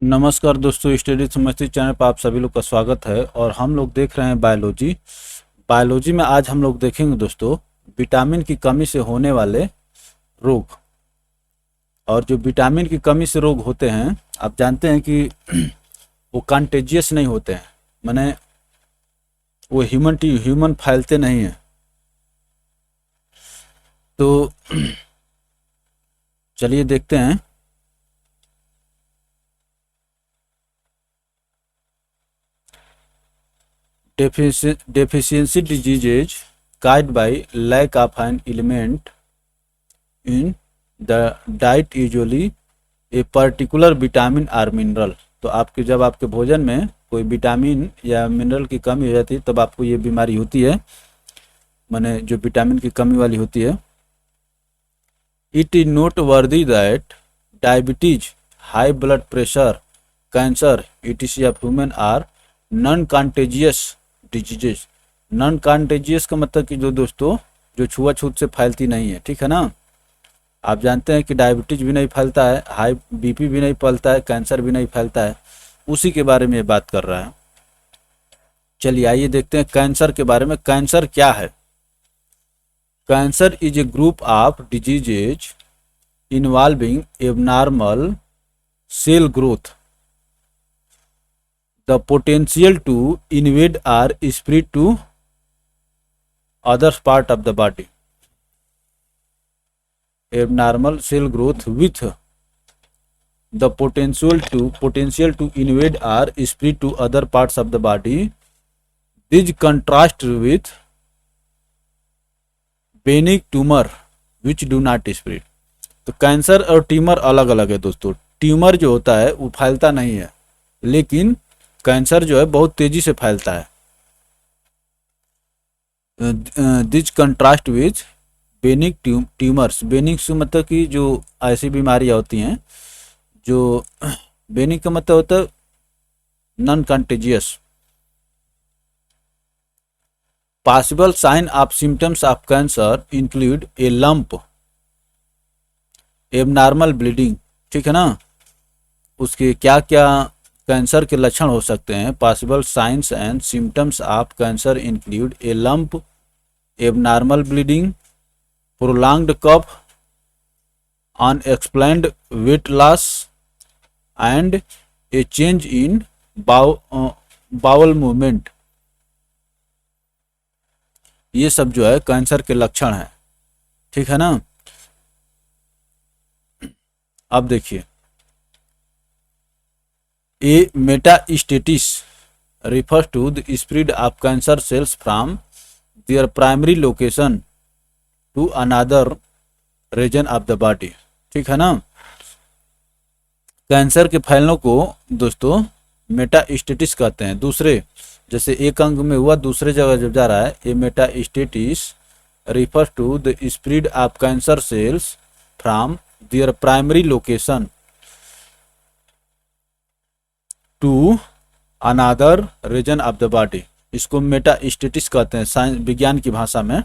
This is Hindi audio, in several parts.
नमस्कार दोस्तों, स्टडी समझती चैनल पर आप सभी लोग का स्वागत है। और हम लोग देख रहे हैं बायोलॉजी में आज हम लोग देखेंगे दोस्तों विटामिन की कमी से होने वाले रोग। और जो विटामिन की कमी से रोग होते हैं, आप जानते हैं कि वो कंटेजियस नहीं होते हैं, माने वो ह्यूमन टू ह्यूमन फैलते नहीं हैं। तो चलिए देखते हैं। Deficiency diseases caused by lack of an element in the diet, usually a particular vitamin or mineral। तो आपके जब आपके भोजन में कोई विटामिन या मिनरल की कमी हो जाती है तब आपको ये बीमारी होती है, माने जो विटामिन की कमी वाली होती है। It is noteworthy that diabetes, high blood pressure, cancer etc of human are non contagious diseases. Non contagious का मतलब कि जो दोस्तों जो छुआछूत से फैलती नहीं है, ठीक है ना। आप जानते हैं कि डायबिटीज भी नहीं फैलता है, हाई बीपी भी नहीं फैलता है, कैंसर भी नहीं फैलता है। उसी के बारे में ये बात कर रहा है। चलिए आइए देखते हैं कैंसर के बारे में। कैंसर क्या है? Cancer is a group of diseases involving abnormal cell growth, the potential to invade or spread to other part of the body। abnormal cell growth with the potential to invade or spread to other parts of the body। this contrast with benign tumor which do not spread। तो कैंसर और ट्यूमर अलग अलग है दोस्तों। ट्यूमर जो होता है वो फैलता नहीं है, लेकिन कैंसर जो है बहुत तेजी से फैलता है। This contrast which benign tumours. Benign से मतलब कि जो ऐसी बीमारियां होती हैं, जो बेनिक का मतलब होता है non contagious. Possible sign of symptoms of cancer include a lump, abnormal bleeding, ठीक है ना। उसके क्या क्या कैंसर के लक्षण हो सकते हैं? Possible signs and symptoms of cancer include a lump, abnormal bleeding, prolonged cough, unexplained weight loss and a change in bowel movement. ये सब जो है कैंसर के लक्षण हैं, ठीक है ना। अब देखिए, A metastasis refers to the spread of cancer cells from their primary location to another region of the body, ठीक है ना। कैंसर के फैलने को दोस्तों मेटास्टेटिस कहते हैं। दूसरे, जैसे एक अंग में हुआ दूसरे जगह जब जा रहा है, ए metastasis refers to the spread of cancer cells from their primary location to another region of the body. इसको मेटास्टेटिस कहते हैं साइंस विज्ञान की भाषा में।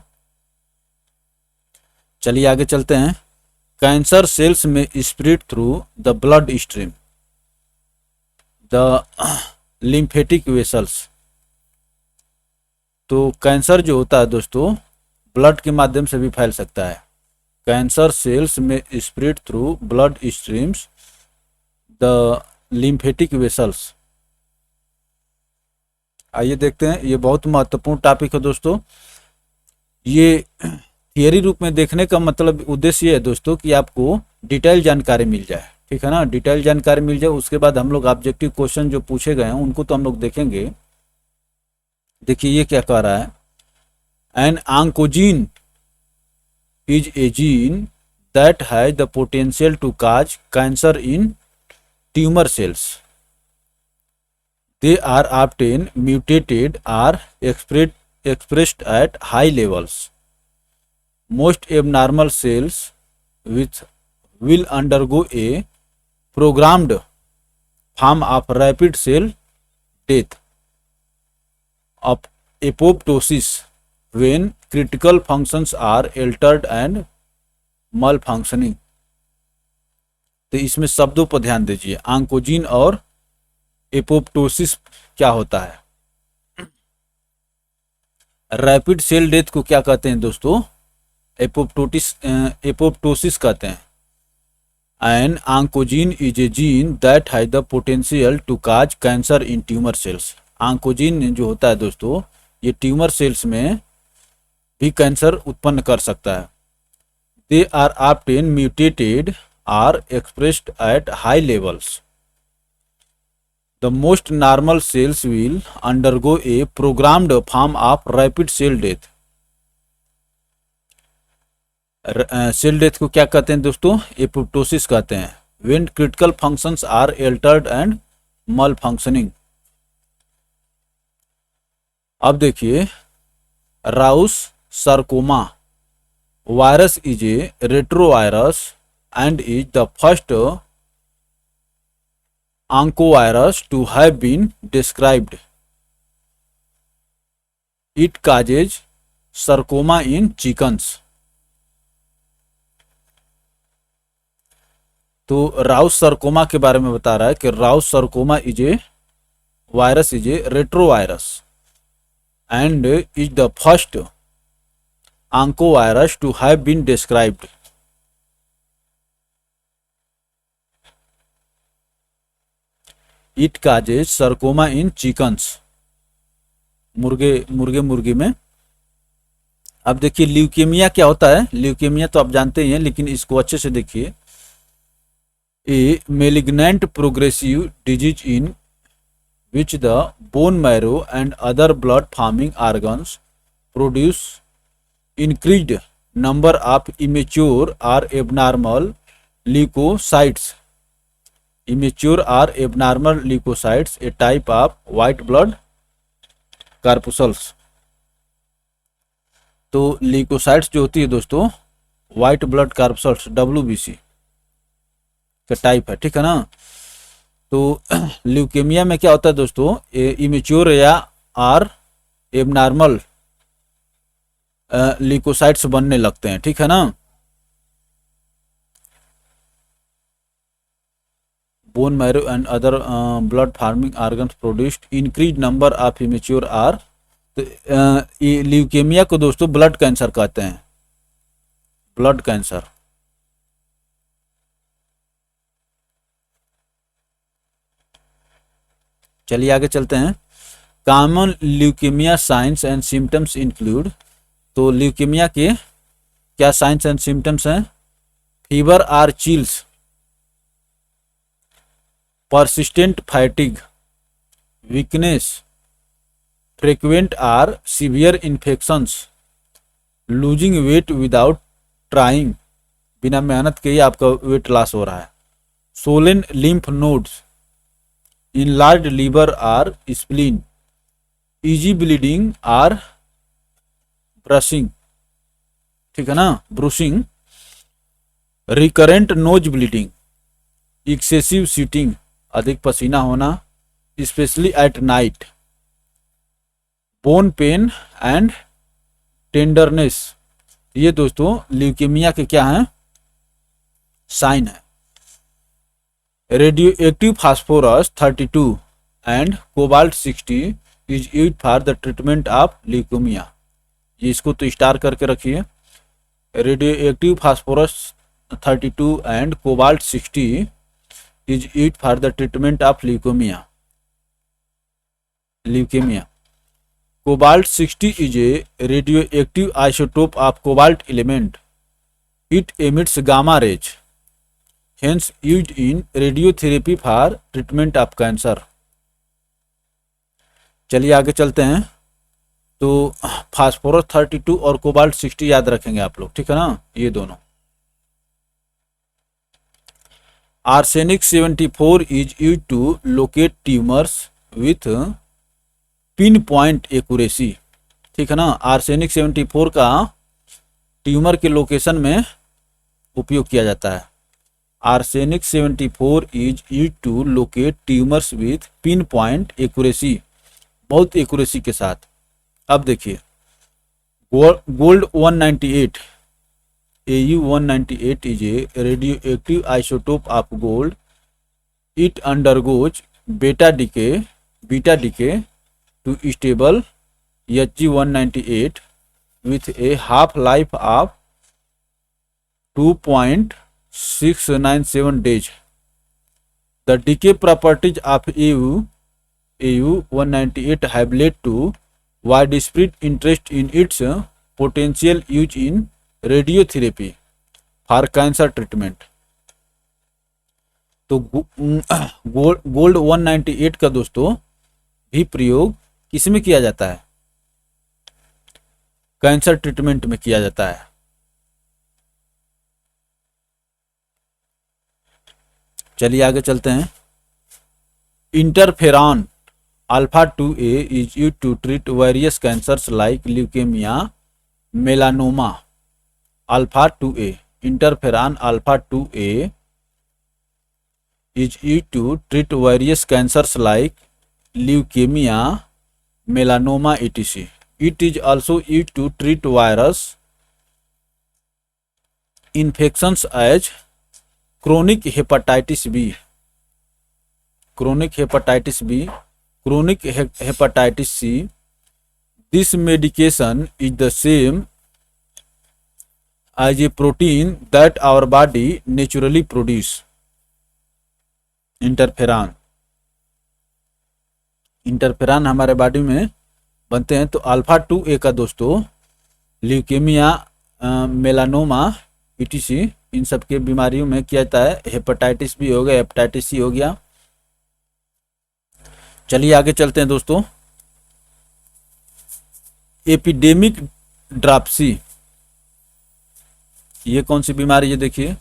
चलिए आगे चलते हैं। कैंसर सेल्स में spread through the blood stream, the lymphatic vessels. तो कैंसर जो होता है दोस्तों ब्लड के माध्यम से भी फैल सकता है। कैंसर सेल्स में spread through blood streams, the lymphatic vessels. आइए देखते हैं, ये बहुत महत्वपूर्ण टॉपिक है दोस्तों। ये थियरी रूप में देखने का मतलब उद्देश्य ये है दोस्तों कि आपको डिटेल जानकारी मिल जाए, ठीक है ना। डिटेल जानकारी मिल जाए, उसके बाद हम लोग ऑब्जेक्टिव क्वेश्चन जो पूछे गए हैं उनको तो हम लोग देखेंगे। देखिए ये क्या कह रहा है। An oncogene is a gene that has the potential to cause cancer in tumor cells। they are often mutated or expressed at high levels। most abnormal cells which will undergo a programmed form of rapid cell death of apoptosis when critical functions are altered and malfunctioning। तो इसमें शब्दों पर ध्यान दीजिए, ऑन्कोजीन और एपोप्टोसिस क्या होता है? रैपिड सेल डेथ को क्या कहते हैं दोस्तों? एपोप्टोसिस कहते हैं। An oncogene is a gene that has the potential to cause cancer in tumour cells. Oncogene जो होता है दोस्तों, ये ट्यूमर सेल्स में भी कैंसर उत्पन्न कर सकता है। They are often mutated or expressed at high levels. The most normal cells will undergo a programmed form of rapid cell death. Cell death को क्या कहते हैं दोस्तों? एपोप्टोसिस कहते हैं। When critical functions are altered and malfunctioning. अब देखिए, Rouse sarcoma virus is a retrovirus and is the first oncovirus to have been described. It causes sarcoma in chickens. तो राउस sarcoma के बारे में बता रहा है कि Rouse sarcoma is a virus, is a retrovirus and is the first oncovirus to have been described. It causes sarcoma in chickens. मुर्गे में। अब देखिए ल्यूकेमिया क्या होता है। ल्यूकेमिया तो आप जानते ही हैं, लेकिन इसको अच्छे से देखिए। A malignant progressive disease in which the bone marrow and other blood forming organs produce increased number of immature or abnormal leucocytes. Immature or abnormal leukocytes, a type of white blood corpuscles. तो ल्यूकोसाइट्स जो होती है दोस्तों, व्हाइट ब्लड कार्पसल्स WBC का टाइप है, ठीक है ना। तो ल्यूकेमिया में क्या होता है दोस्तों, इमेच्योर या आर एबनॉर्मल ल्यूकोसाइट्स बनने लगते हैं, ठीक है ना। Bone marrow and other blood forming organs produced increased number of immature are. तो ल्यूकेमिया को दोस्तों ब्लड कैंसर कहते हैं, ब्लड कैंसर। चलिए आगे चलते हैं। Common leukaemia signs and symptoms include. तो ल्यूकेमिया के क्या साइंस एंड सिम्टम्स हैं? Fever or chills, persistent fatigue, weakness, frequent or severe infections, losing weight without trying, बिना मेहनत के ही आपका वेट लॉस हो रहा है, swollen lymph nodes, enlarged liver or spleen, easy bleeding or brushing, ठीक है ना, bruising, recurrent nose bleeding, excessive sitting, अधिक पसीना होना, specially at night, bone pen and tenderness. ये दोस्तों ल्यूकेमिया के क्या हैं? साइन है। Radio active phosphorus 32 and cobalt 60 is used for the treatment of leukaemia. ये इसको तो स्टार करके रखिए। Radio active phosphorus 32 and cobalt 60 is used for the treatment of leukemia. Cobalt 60 is a radioactive isotope of cobalt element. It emits gamma rays, hence used in radiotherapy for treatment of cancer. चलिए आगे चलते हैं। तो फास्फोरस 32 और कोबाल्ट 60 याद रखेंगे आप लोग, ठीक है ना, ये दोनों। Arsenic 74 is used to locate tumors with pinpoint accuracy, ठीक है ना। आर्सेनिक 74 का ट्यूमर के लोकेशन में उपयोग किया जाता है। Arsenic 74 is used to locate tumours with pinpoint accuracy, बहुत एक्यूरेसी के साथ। अब देखिए gold 198 AU198 is a radioactive isotope of gold. It undergoes beta decay to stable Hg198 with a half life of 2.697 days. The decay properties of AU198 have led to widespread interest in its potential use in radiotherapy for cancer treatment. तो गोल्ड 198 का दोस्तों भी प्रयोग किसमें किया जाता है? कैंसर ट्रीटमेंट में किया जाता है। चलिए आगे चलते हैं। Interferon alpha 2A is used to treat various cancers like leukaemia, melanoma. Alpha 2A, interferon alpha 2A is used to treat various cancers like leukemia, melanoma, etc. It is also used to treat virus infections as chronic hepatitis B, chronic hepatitis B, chronic hepatitis C. This medication is the same as a protein that our body naturally produces. Interferon हमारे बॉडी में बनते हैं। तो अल्फा 2A का दोस्तों ल्यूकेमिया, मेलानोमा, ईटीसी इन सब के बीमारियों में किया जाता है। हेपेटाइटिस बी हो गया, हेपेटाइटिस सी हो गया। चलिए आगे चलते हैं दोस्तों। एपिडेमिक ड्राप्सी, ये कौन सी बीमारी है? देखिए,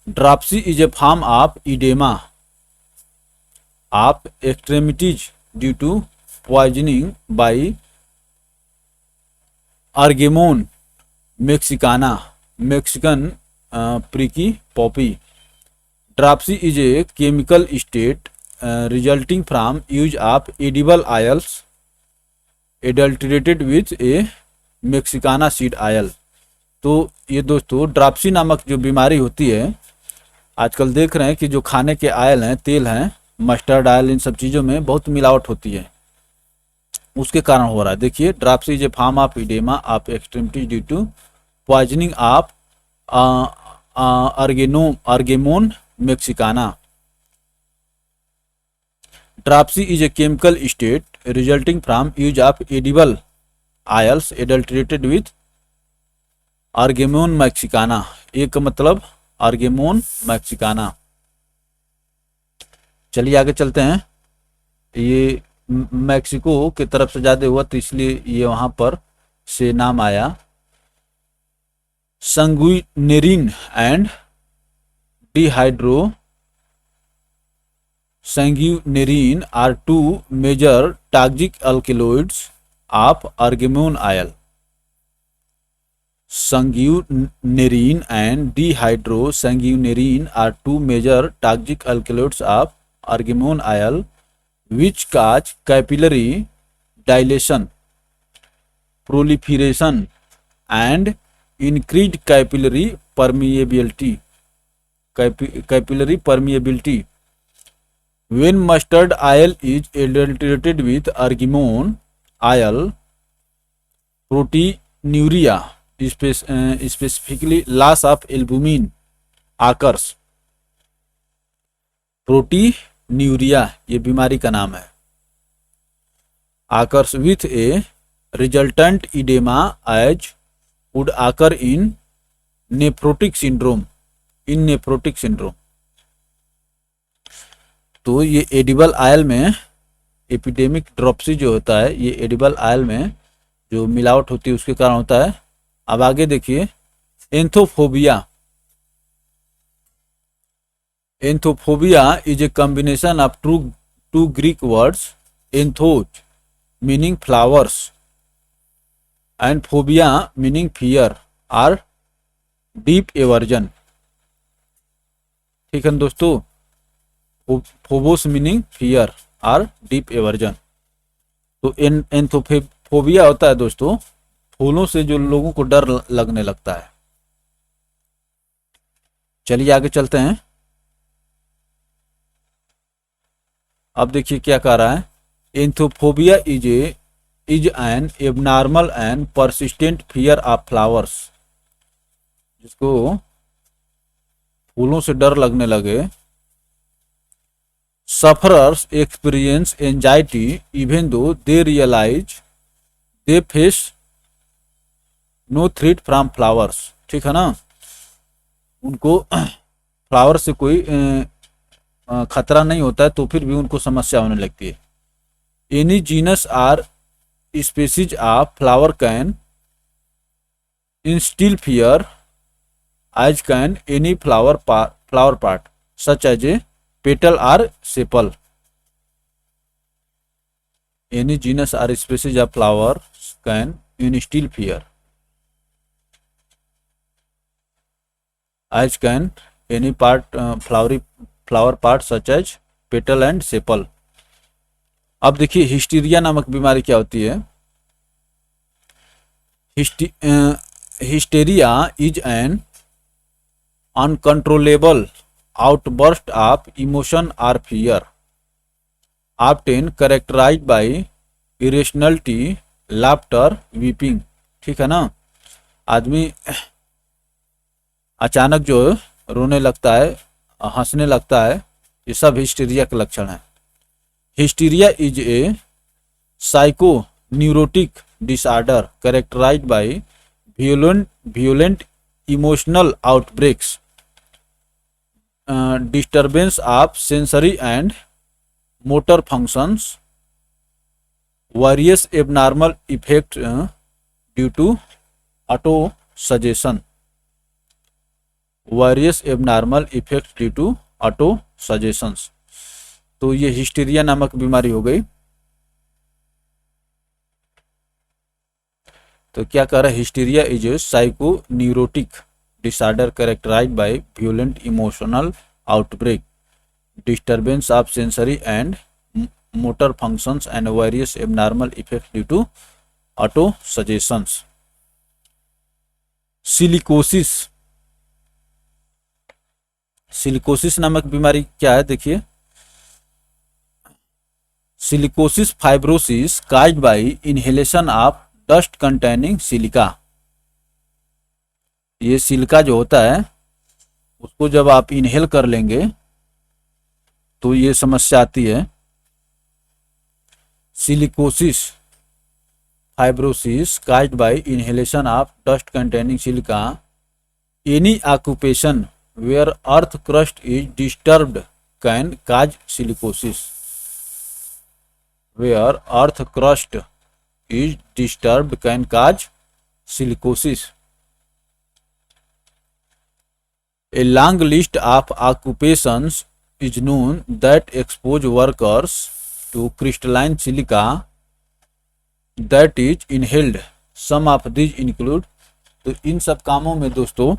dropsy is a form of oedema of extremities due to poisoning by Argemone mexicana, Mexican prickly poppy. Dropsy is a chemical state resulting from use of edible oils adulterated with a mexicana seed oil. तो ये दोस्तों ड्राप्सी नामक जो बीमारी होती है, आजकल देख रहे हैं कि जो खाने के ऑयल हैं, तेल हैं, मस्टर्ड ऑयल, इन सब चीज़ों में बहुत मिलावट होती है, उसके कारण हो रहा है। देखिए, dropsy is a form of oedema of extremity due to poisoning of Argemone mexicana. Dropsy is a chemical state resulting from use of edible oils adulterated with Argemone mexicana. एक मतलब अर्गेमोन मैक्सिकाना। चलिए आगे चलते हैं। ये मैक्सिको की तरफ से ज़्यादा हुआ तो इसलिए ये वहाँ पर से नाम आया। Sanguinarine and dehydrosanguinarine are two major toxic alkaloids of Argemone oil. Sanguinarine and dehydrosanguinarine are two major toxic alkaloids of argemone oil which cause capillary dilation, proliferation and increased capillary permeability. When mustard oil is adulterated with argemone oil, proteinuria, specifically loss of albumin, occurs. Proteinuria ये बीमारी का नाम है। occurs with a resultant edema as would occur in nephrotic syndrome. तो ये एडिबल ऑयल में एपिडेमिक ड्रॉप्सी जो होता है, ये एडिबल ऑयल में जो मिलावट होती है उसके कारण होता है। अब आगे देखिए, anthophobia. Anthophobia is a combination of two Greek words, anthos meaning flowers and phobia meaning fear और डीप एवर्जन। ठीक है दोस्तों, फोबोस मीनिंग फियर और डीप एवर्जन। तो एंथोफोबिया होता है दोस्तों फूलों से जो लोगों को डर लगने लगता है। चलिए आगे चलते हैं। अब देखिए क्या कह रहा है, anthophobia is an abnormal and persistent fear of flowers, जिसको फूलों से डर लगने लगे, sufferers experience anxiety even though they realize they face no threat from flowers। ठीक है ना, उनको फ्लावर से कोई खतरा नहीं होता है तो फिर भी उनको समस्या होने लगती है। Any genus or species of flower can instill fear as can any flower part such as a petal or sepal। any genus or species of flowers can instill fear as can any flower part such as petal and sepal। अब देखिए हिस्टीरिया नामक बीमारी क्या होती है। Hysteria is an uncontrollable outburst of emotion or fear, often characterized by irrationality, laughter, weeping। ठीक है ना, आदमी अचानक जो रोने लगता है, हंसने लगता है, ये सब हिस्टीरिया के लक्षण है। Hysteria is a psycho neurotic disorder characterised by violent emotional outbreaks, disturbance of sensory and motor functions, various abnormal effects due to autosuggestion, various abnormal effects due to autosuggestions। तो ये हिस्टीरिया नामक बीमारी हो गई। तो क्या कह रहा है, hysteria is a psycho neurotic disorder characterised by violent emotional outbreak, disturbance of sensory and motor functions and various abnormal effects due to autosuggestions। Silicosis, silicosis नामक बीमारी क्या है, देखिए। Silicosis fibrosis caused by inhalation of dust containing silica. ये सिलिका जो होता है उसको जब आप इनहेल कर लेंगे तो ये समस्या आती है। Silicosis fibrosis caused by inhalation of dust containing silica, any occupation where earth crust is disturbed can cause silicosis, where earth crust is disturbed can cause silicosis। A long list of occupations is known that expose workers to crystalline silica that is inhaled। Some of these include, तो इन सब कामों में दोस्तों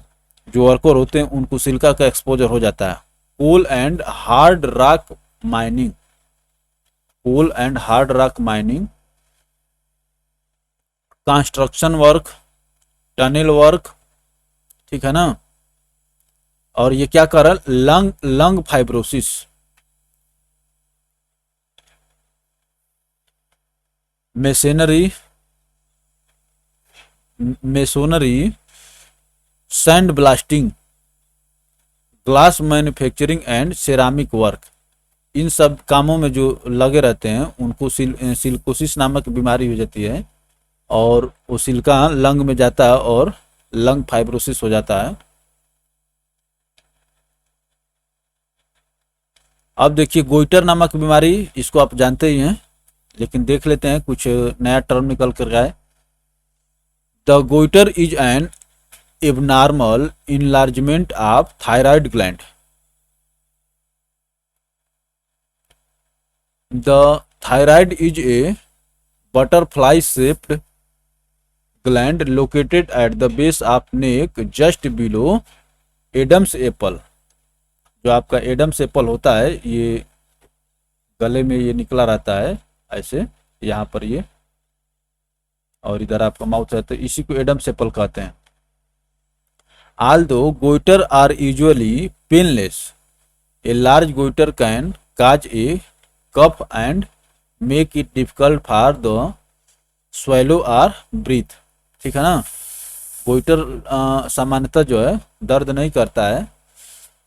जो वर्कर होते हैं उनको सिलिका का एक्सपोजर हो जाता है। Coal and hard rock mining, coal and hard rock mining, construction work, tunnel work, ठीक है ना। और ये क्या कर रहा है, lung fibrosis, masonry, sand blasting, glass manufacturing and ceramic work, इन सब कामों में जो लगे रहते हैं उनको सिलिकोसिस नामक बीमारी हो जाती है और वो सिलिका लंग में जाता है और लंग फाइब्रोसिस हो जाता है। अब देखिए गोइटर नामक बीमारी, इसको आप जानते ही हैं लेकिन देख लेते हैं, कुछ नया टर्म निकल कर गया है। The goitre is an abnormal enlargement of thyroid gland. The thyroid is a butterfly shaped gland located at the base of neck just below Adam's apple. जो आपका एडम्स एप्पल होता है ये गले में ये निकला रहता है ऐसे, यहाँ पर ये, और इधर आपका माउथ है, तो इसी को एडम्स एप्पल कहते हैं। Although goiter are usually painless, a large goiter can cause a cough and make it difficult for the swallow और ब्रीथ। ठीक है ना। गोइटर सामान्यतः जो है दर्द नहीं करता है,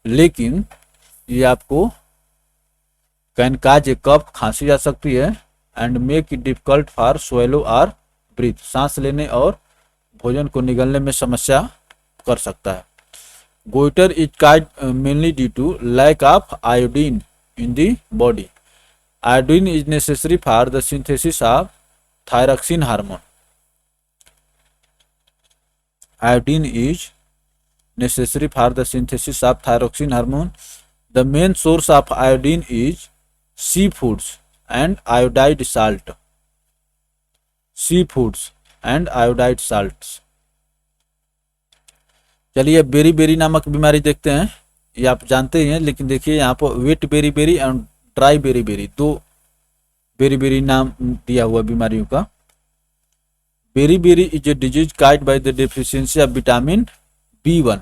लेकिन ये आपको कैन काज ए कफ, खांसी आ सकती है, and make it difficult for swallow और ब्रीथ, सांस लेने और भोजन को निगलने में समस्या कर सकता है। Goitre is cause mainly due to lack of iodine in the body. Iodine is necessary for the synthesis of thyroxine hormone. Iodine is necessary for the synthesis of thyroxine hormone. The main source of iodine is seafoods and iodide salt. Seafoods and iodide salts. चलिए बेरी बेरी नामक बीमारी देखते हैं। ये आप जानते ही हैं, लेकिन देखिए यहाँ पर wet beriberi and dry beriberi, दो बेरी बेरी नाम दिया हुआ बीमारियों का। Beriberi is a disease caused by the deficiency of vitamin B1।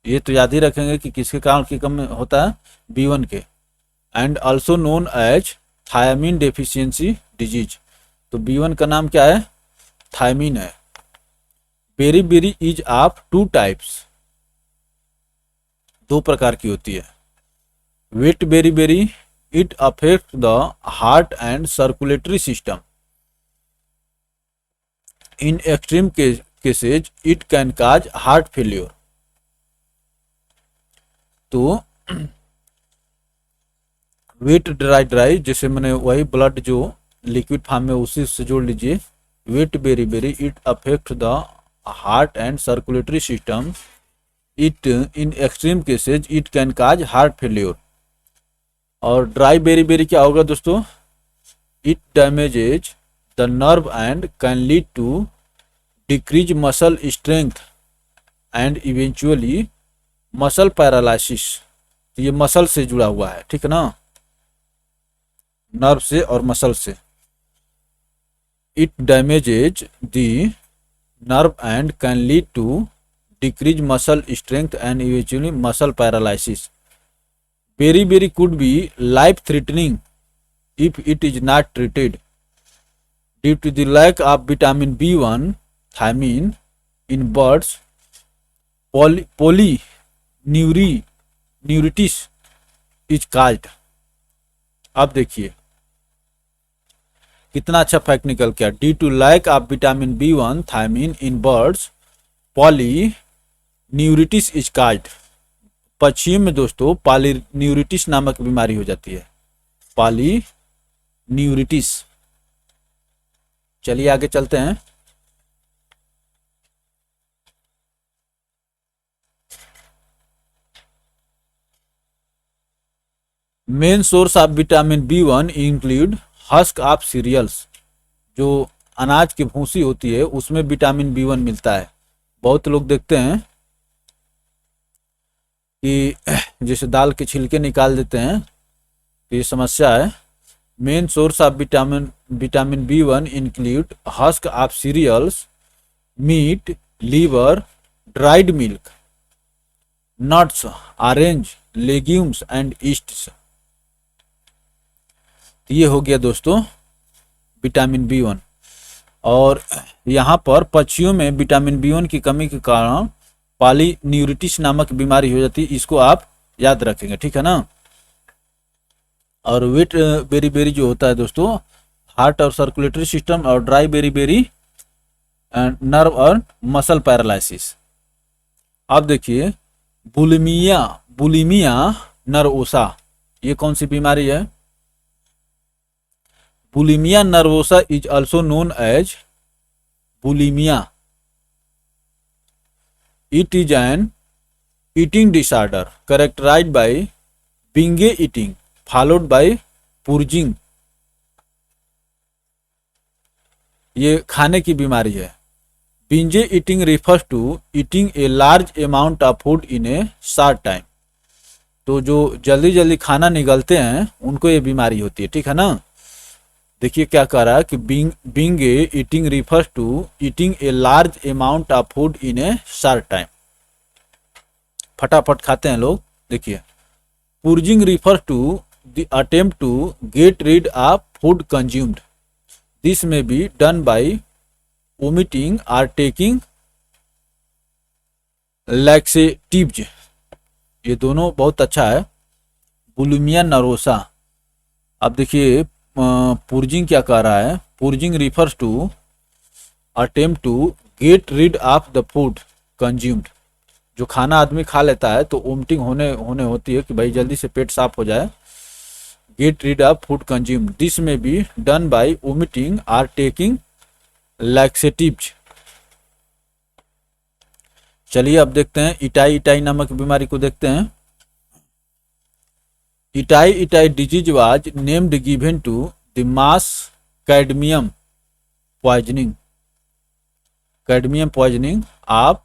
ये तो याद ही रखेंगे कि किसके कारण की कम होता है, B1 के। And also known as thiamine deficiency disease. तो B1 का नाम क्या है, थायमीन है। Beriberi is of two types, दो प्रकार की होती है। Wet beriberi, it affect the heart and circulatory system. In extreme cases, it can cause heart failure। तो वेट ड्राई जैसे मैंने वही ब्लड जो लिक्विड फॉर्म में उसी से जोड़ लीजिए। Wet beriberi, it affect the heart and circulatory system. It in extreme cases it can cause heart failure. और ड्राई बेरी बेरी क्या होगा दोस्तों, it damages the nerve and can lead to decreased muscle strength and eventually muscle paralysis। तो ये मसल से जुड़ा हुआ है, ठीक है ना, नर्व से और मसल से। it damages the nerve and can lead to decreased muscle strength and eventually muscle paralysis। Berry berry could be life threatening if it is not treated due to the lack of vitamin B1 thiamine in birds। polyneuritis is caused। अब देखिए कितना अच्छा फैक्ट निकल गया। Due to lack of vitamin B1 thiamine in birds, polyneuritis is caused। पक्षियों में दोस्तों पॉलीन्यूरिटिस नामक बीमारी हो जाती है, पॉलीन्यूरिटिस। चलिए आगे चलते हैं। Main source of vitamin B1 include husk of cereals. जो अनाज की भूसी होती है उसमें विटामिन B1 मिलता है। बहुत लोग देखते हैं कि जैसे दाल के छिलके निकाल देते हैं, तो ये समस्या है। Main source of vitamin B1 include husk of cereals, meat, liver, dried milk, nuts, orange, legumes and yeasts. ये हो गया दोस्तों विटामिन B1। और यहाँ पर पक्षियों में विटामिन B1 की कमी के कारण पॉलीन्यूरिटिस नामक बीमारी हो जाती है। इसको आप याद रखेंगे, ठीक है ना। और वेट बेरी बेरी जो होता है दोस्तों, हार्ट और सर्कुलेटरी सिस्टम, और ड्राई बेरी बेरी नर्व और मसल पैरालिसिस। अब देखिए बुलिमिया नर्वोसा, ये कौन सी बीमारी है। Bulimia nervosa is also known as bulimia. It is an eating disorder characterised by binge eating followed by purging. ये खाने की बीमारी है। Binge eating refers to eating a large amount of food in a short time. तो जो जल्दी जल्दी खाना निगलते हैं उनको ये बीमारी होती है, ठीक है ना। देखिए क्या कह रहा है कि binge eating refers to eating a large amount of food in a short time. फटाफट खाते हैं लोग। देखिए purging refers to the attempt to get rid of food consumed, this may be done by vomiting or taking laxatives. ये दोनों बहुत अच्छा है। बुलिमिया नरोसा, अब देखिए पुर्जिंग क्या कह रहा है, purging refers to attempt to get rid of the food consumed, जो खाना आदमी खा लेता है तो वोमिटिंग होने होने होती है कि भाई जल्दी से पेट साफ हो जाए। Get rid of food consumed, this may be done by vomiting or taking laxatives. चलिए अब देखते हैं इटाई इटाई नामक बीमारी को देखते हैं। Itai itai disease was named given to the mass cadmium poisoning, cadmium poisoning of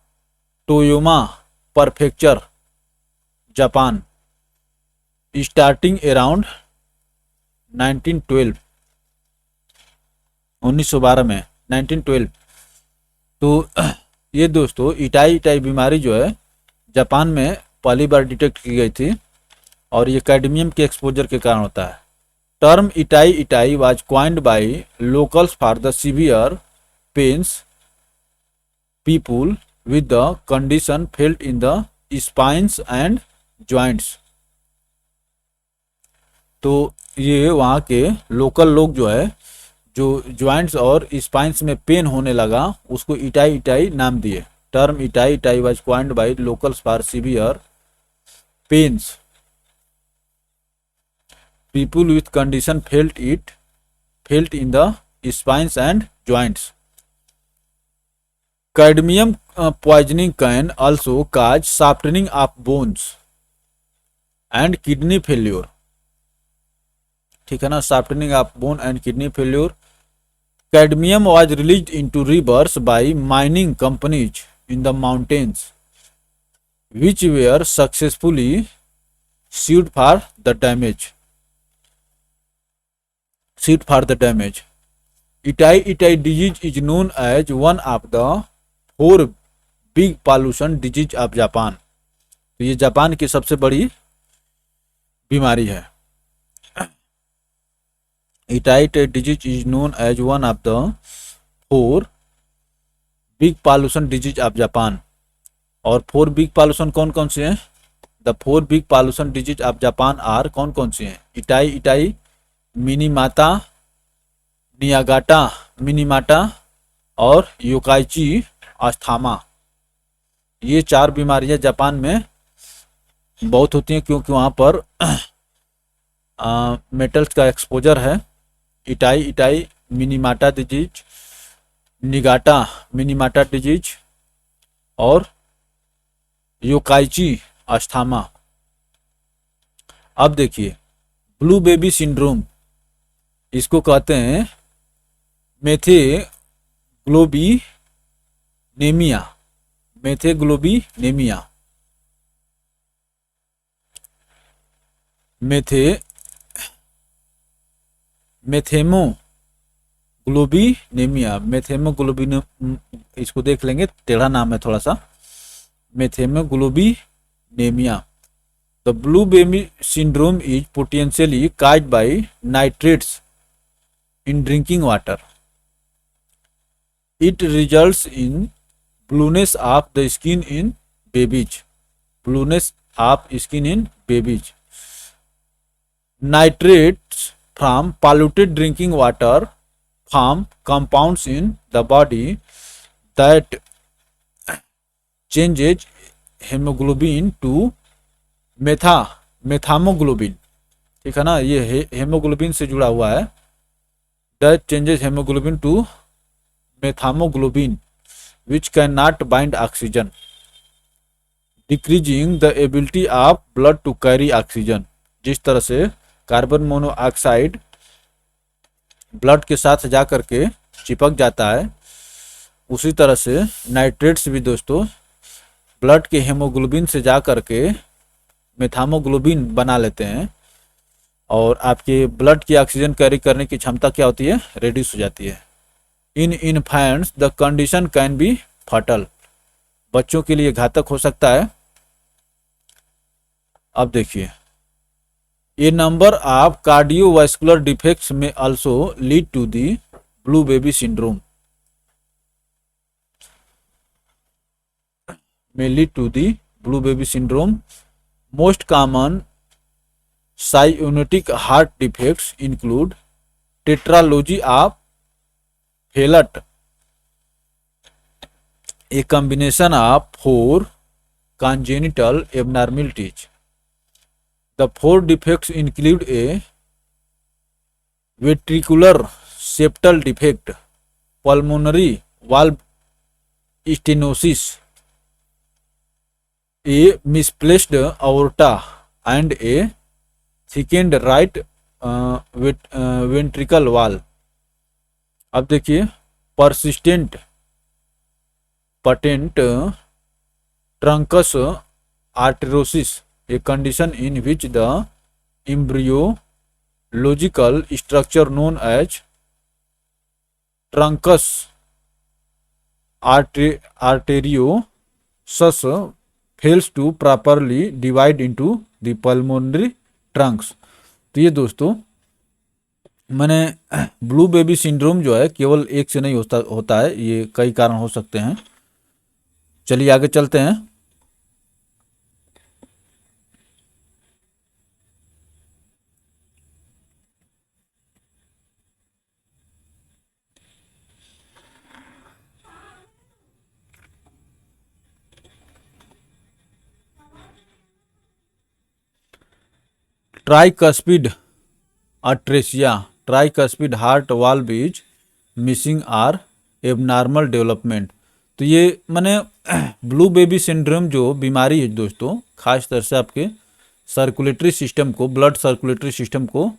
Toyama prefecture Japan starting around 1912, 1912 में 1912। तो ये दोस्तों इटाई इटाई बीमारी जो है जापान में पहली बार डिटेक्ट की गई थी और ये कैडमियम के एक्सपोजर के कारण होता है। Term itai itai was coined by locals for the severe pains people with the condition felt in the spines and joints. तो ये वहाँ के लोकल लोग जो है, जो जॉइंट्स और स्पाइन्स में पेन होने लगा, उसको इटाई इटाई नाम दिए। Term itai itai was coined by locals for severe pains people with condition felt in the spines and joints. Cadmium poisoning can also cause softening of bones and kidney failure, ठीक है ना, softening of bone and kidney failure। Cadmium was released into rivers by mining companies in the mountains, which were successfully sued for the damage. Itai Itai disease is known as one of the 4 big pollution disease of Japan। तो ये जापान की सबसे बड़ी बीमारी है। Itai Itai disease is known as one of the 4 big pollution disease of Japan। और 4 big pollution कौन कौन से हैं? The 4 big pollution disease of Japan are कौन कौन से हैं? इटाई इटाई, मिनीमाता, नियागाटा मिनीमाटा और योकाइची अस्थामा। ये 4 बीमारियां जापान में बहुत होती हैं क्योंकि वहाँ पर मेटल्स का एक्सपोजर है। Itai itai मिनीमाटा disease, Niigata मिनीमाटा disease और योकाइची अस्थामा। अब देखिए ब्लू बेबी सिंड्रोम, इसको कहते हैं मेथेग्लोबिनेमिया, मेथेग्लोबिनेमिया, मेथेमोग्लोबिन, इसको देख लेंगे, टेढ़ा नाम है थोड़ा सा, methaemoglobinaemia. The blue baby syndrome is potentially caused by nitrates in drinking water. It results in blueness of the skin in babies. Blueness of skin in babies. Nitrates from polluted drinking water form compounds in the body that changes hemoglobin to methaemoglobin, ठीक है ना, ये हेमोग्लोबिन से जुड़ा हुआ है। That changes haemoglobin to methaemoglobin which can not bind oxygen, decreasing the ability of blood to carry oxygen. जिस तरह से कार्बन मोनोऑक्साइड ब्लड के साथ जा करके चिपक जाता है, उसी तरह से नाइट्रेट्स भी दोस्तों ब्लड के हेमोग्लोबिन से जा करके मेथामोग्लोबिन बना लेते हैं और आपके ब्लड की ऑक्सीजन कैरी करने की क्षमता क्या होती है, रिड्यूस हो जाती है। In infants the condition can be फटल, बच्चों के लिए घातक हो सकता है। अब देखिए ए नंबर ऑफ कार्डियोवास्कुलर डिफेक्ट्स में also lead to the blue baby syndrome, may lead to the blue baby syndrome. Most common cyanotic heart defects include tetralogy of Fallot, a combination of four congenital abnormalities. The four defects include a ventricular septal defect, pulmonary valve stenosis, a misplaced aorta, and a thickened right ventricle wall. अब देखिए, persistent patent truncus arteriosus, a condition in which the embryological structure known as truncus arteriosus fails to properly divide into the pulmonary trunks. तो ये दोस्तों, मैंने ब्लू बेबी सिंड्रोम जो है केवल एक से नहीं होता है, ये कई कारण हो सकते हैं। चलिए आगे चलते हैं। Tricuspid atresia, tricuspid heart valve is missing or abnormal development. तो ये मैंने ब्लू बेबी सिंड्रोम जो बीमारी है दोस्तों, खास तौर से आपके सर्कुलेटरी सिस्टम को, ब्लड सर्कुलेटरी सिस्टम को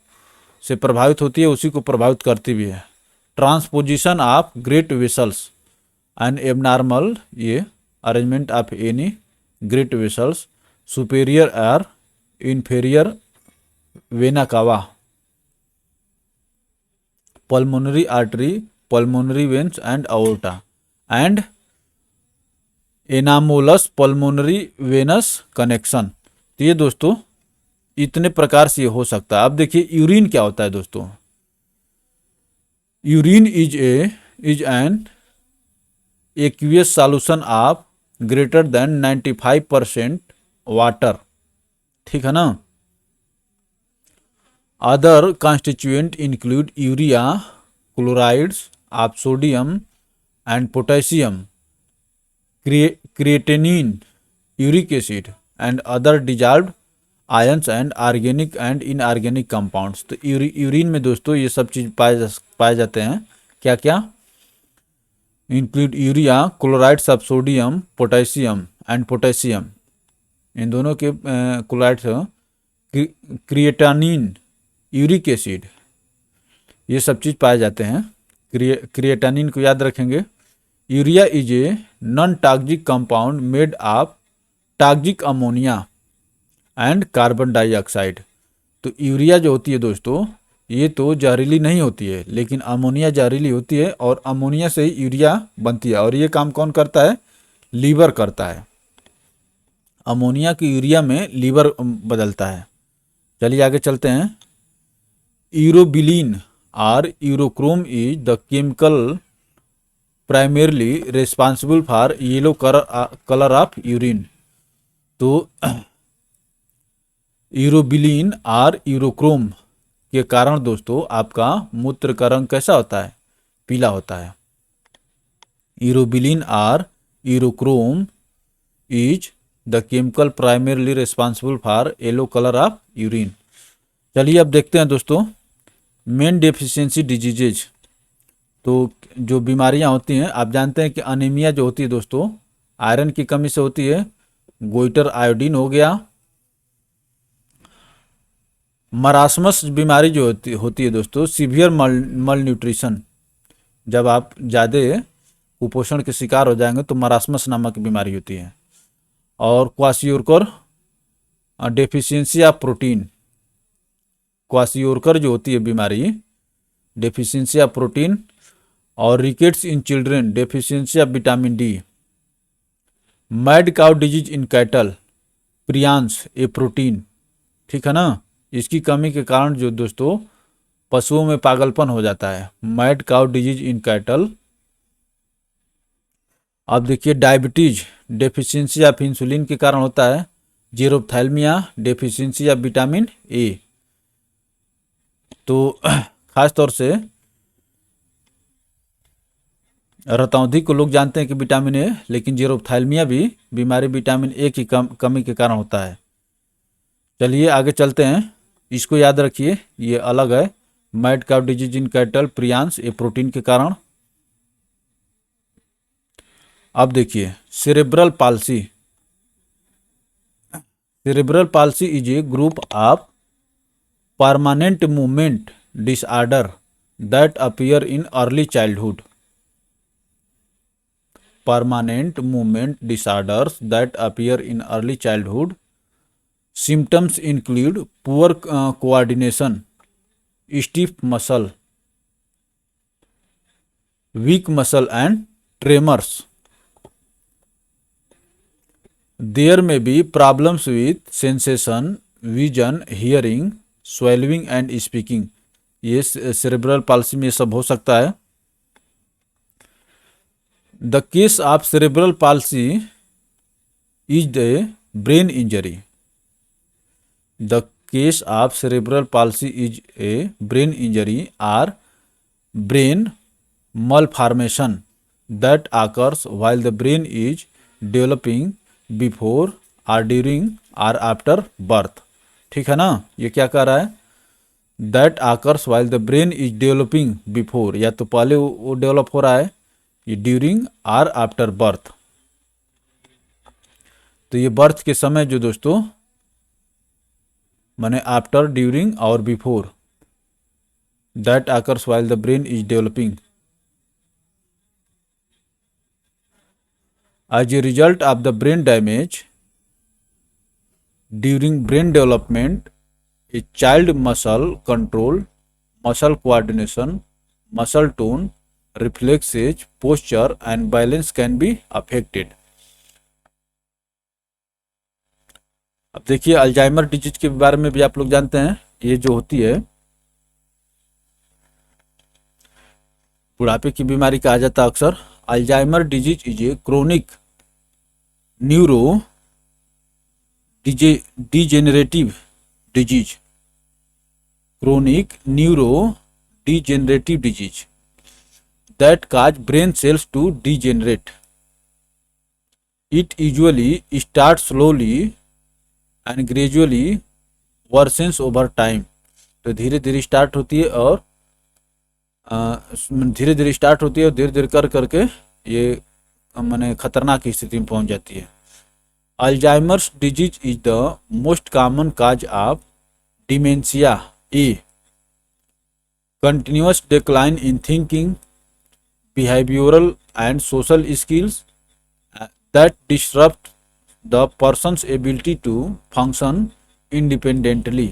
से प्रभावित होती है, उसी को प्रभावित करती भी है। Transposition of great vessels and abnormal ये arrangement of any great vessels, superior और inferior vena cava, pulmonary artery, pulmonary veins and aorta, and anomalous pulmonary venous connection। तो ये दोस्तों इतने प्रकार से हो सकता है। अब देखिए यूरिन क्या होता है दोस्तों। Urine is an aqueous solution of greater than 95% water, ठीक है ना। Other constituent include urea, chlorides of sodium and potassium, creatinine, uric acid and other dissolved ions and organic and inorganic compounds. तो यूरिन में दोस्तों ये सब चीज़ पाए जाते हैं। क्या क्या? Include urea, chlorides of sodium, potassium and potassium, इन दोनों के क्लोराइड्स, क्रिएटिनिन, यूरिक एसिड, ये सब चीज़ पाए जाते हैं। क्रिएटिनिन को याद रखेंगे। Urea is a non toxic compound made of toxic ammonia and carbon dioxide. तो यूरिया जो होती है दोस्तों, ये तो जहरीली नहीं होती है, लेकिन अमोनिया जहरीली होती है, और अमोनिया से ही यूरिया बनती है। और ये काम कौन करता है? लीवर करता है। अमोनिया की यूरिया में लीवर बदलता है। चलिए आगे चलते हैं। यूरोबिलिन और urochrome is the chemical primarily responsible for yellow colour of urine. तो यूरोबिलिन और यूरोक्रोम के कारण दोस्तों आपका मूत्र का रंग कैसा होता है? पीला होता है। यूरोबिलिन और urochrome is the chemical primarily responsible for yellow colour of urine. चलिए अब देखते हैं दोस्तों मेन डेफिशिएंसी डिजीजेज। तो जो बीमारियां होती हैं, आप जानते हैं कि अनीमिया जो होती है दोस्तों आयरन की कमी से होती है। गोइटर आयोडीन हो गया। मरासमस बीमारी जो होती है दोस्तों, सीवियर मल न्यूट्रिशन, जब आप ज़्यादा कुपोषण के शिकार हो जाएंगे तो मरासमस नामक बीमारी होती है। और kwashiorkor deficiency of protein, kwashiorkor जो होती है बीमारी, डेफिशिएंसी ऑफ प्रोटीन। और rickets in children, deficiency of vitamin D. Mad cow disease in cattle, prions A protein, ठीक है ना, इसकी कमी के कारण जो दोस्तों पशुओं में पागलपन हो जाता है। Mad cow disease in cattle. अब देखिए डायबिटीज डेफिशिएंसी ऑफ इंसुलिन के कारण होता है। जीरोप्थैल्मिया डेफिशिएंसी ऑफ विटामिन ए। तो खास तौर से रतौंधी को लोग जानते हैं कि विटामिन ए, लेकिन जीरोप्थैल्मिया भी बीमारी विटामिन ए की कमी के कारण होता है। चलिए आगे चलते हैं, इसको याद रखिए, ये अलग है। Mad cow disease in cattle prions, ये प्रोटीन के कारण। अब देखिए cerebral palsy. Cerebral palsy is a group of permanent movement disorder that appear in early childhood. Permanent movement disorders that appear in early childhood. Symptoms include poor coordination, stiff muscle, weak muscle and tremors. There may be problems with sensation, vision, hearing, swallowing and speaking. ये cerebral palsy में सब हो सकता है। The case of cerebral palsy is the brain injury. The case of cerebral palsy is a brain injury or brain malformation that occurs while the brain is developing before or during or after birth. ठीक है ना, ये क्या कह रहा है? That occurs while the brain is developing before, या तो पहले वो डेवलप हो रहा है, ये ड्यूरिंग आर आफ्टर बर्थ। तो ये बर्थ के समय जो दोस्तों माने आफ्टर, ड्यूरिंग और before, that occurs while the brain is developing. As a result of the brain damage during brain development, a child muscle control, muscle coordination, muscle tone, reflexes, posture and balance can be affected. अब देखिए अल्जाइमर डिजीज के बारे में भी आप लोग जानते हैं। ये जो होती है बुढ़ापे की बीमारी कहा जाता है अक्सर। Alzheimer disease is a chronic neuro degenerative disease. Chronic neuro degenerative disease that cause brain cells to degenerate. It usually starts slowly and gradually worsens over time. तो धीरे धीरे स्टार्ट होती है और धीरे धीरे कर करके ये माने खतरनाक स्थिति में पहुंच जाती है। Alzheimer's disease is the most common cause of dementia A. Continuous decline in thinking, behavioral and social skills that disrupt the person's ability to function independently.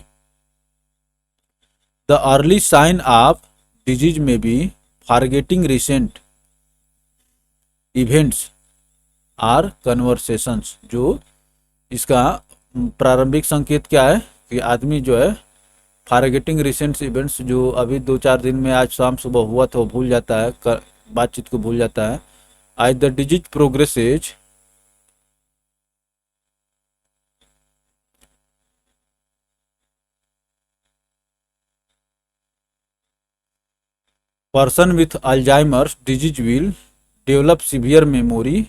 The early sign of disease may be forgetting recent events or conversations. जो इसका प्रारंभिक संकेत क्या है कि आदमी जो है फॉरगेटिंग रिसेंट इवेंट्स, जो अभी 2-4 दिन में आज शाम सुबह हुआ था वो भूल जाता है, बातचीत को भूल जाता है। As the disease progresses person with Alzheimer's disease will develop severe memory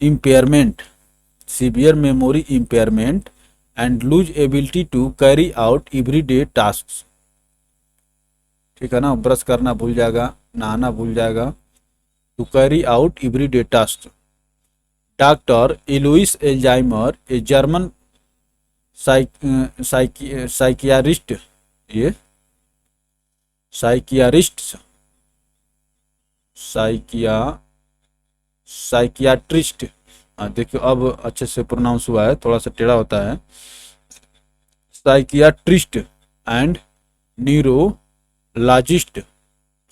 impairment and lose ability to carry out everyday tasks. ठीक है ना, ब्रश करना भूल जाएगा, नहाना भूल जाएगा। To carry out everyday task. Doctor Alois Alzheimer, a German psychiatrist, ये साइकियाट्रिस्ट, देखिए अब अच्छे से प्रोनाउंस हुआ है, थोड़ा सा टेढ़ा होता है। Psychiatrist and neurologist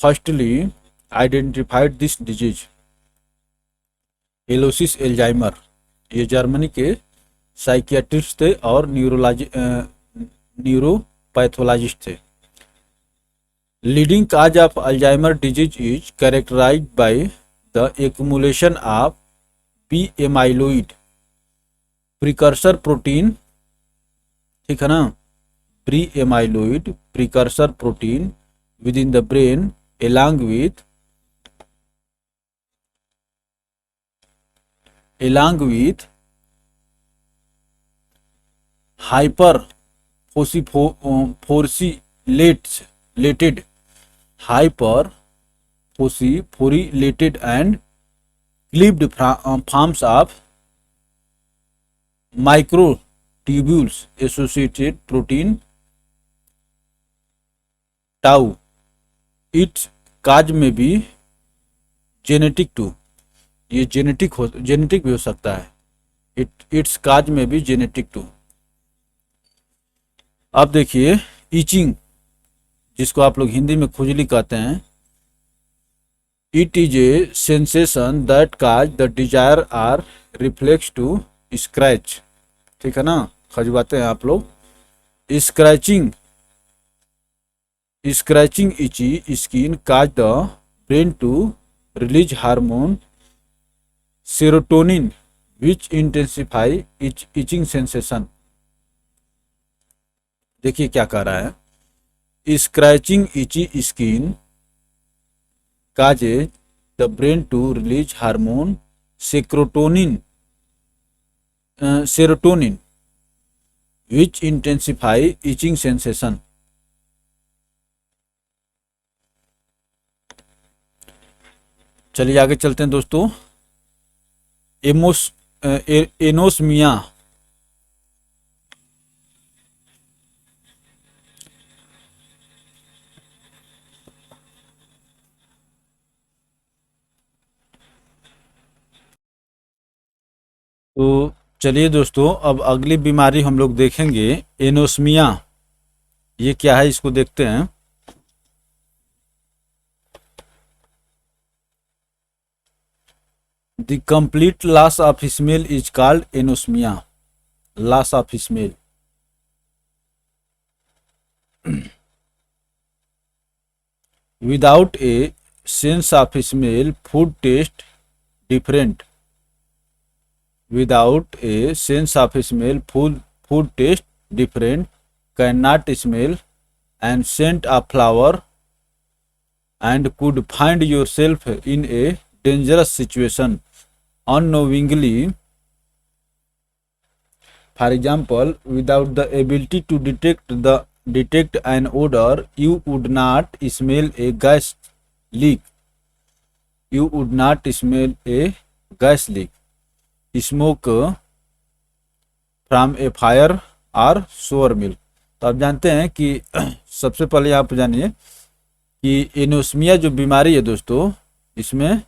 firstly identified this disease. Alois Alzheimer ये जर्मनी के साइकियाट्रिस्ट थे और न्यूरोपैथोलॉजिस्ट थे। Leading cause of Alzheimer disease is characterised by the accumulation of P amyloid precursor protein, ठीक है ना, pre amyloid precursor protein within the brain along with hyper phosphorylated and cleaved forms of microtubules associated protein tau. Its cause may be genetic too, ये जेनेटिक भी हो सकता है। इट्स काज में भी जेनेटिक टू। अब देखिए ईचिंग, जिसको आप लोग हिंदी में खुजली कहते हैं, it is a sensation that cause the desire or reflex to scratch, ठीक है ना, खजुआते हैं आप लोग। Scratching itchy skin cause the brain to release hormone serotonin which intensify itching sensation. देखिए क्या कह रहा है, scratching itchy skin causes the brain to release hormone serotonin which intensify itching sensation. चलिए आगे चलते हैं दोस्तों। एनोस्मिया, तो चलिए दोस्तों अब अगली बीमारी हम लोग देखेंगे एनोस्मिया। ये क्या है इसको देखते हैं। The complete loss of smell is called anosmia. Loss of smell. Without a sense of smell, food taste different. Without a sense of smell, food taste different. Cannot smell and scent of flower and could find yourself in a dangerous situation unknowingly. For example, without the ability to detect an odor, you would not smell a gas leak. You would not smell a gas leak. Smoke from a fire or sour milk. तो आप जानते हैं कि सबसे पहले आप जानिए कि एनोस्मिया जो बीमारी है दोस्तों, इसमें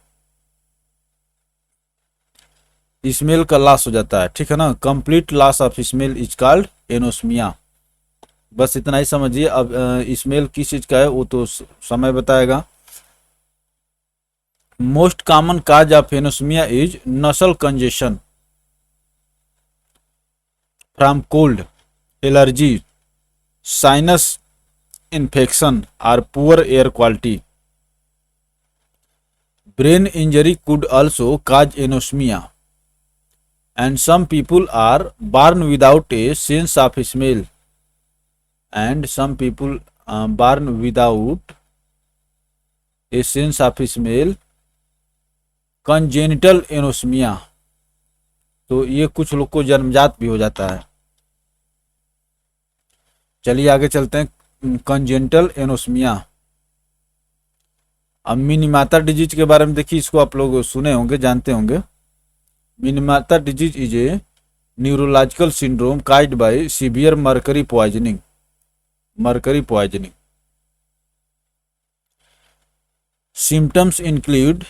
स्मेल का लॉस हो जाता है, ठीक है ना। Complete loss of smell is called anosmia. बस इतना ही समझिए। अब स्मेल किस चीज का है वो तो समय बताएगा। Most common cause of anosmia is nasal congestion from cold, allergy, sinus infection और poor air quality. Brain injury could also cause anosmia, and some people are born without a sense of smell, and some people born without a sense of smell, congenital anosmia। तो ये कुछ लोग को जन्मजात भी हो जाता है। चलिए आगे चलते हैं। Congenital anosmia. अब मिनीमाता डिजीज के बारे में देखिए, इसको आप लोग सुने होंगे, जानते होंगे। Minamata disease is a neurological syndrome caused by severe mercury poisoning. Symptoms include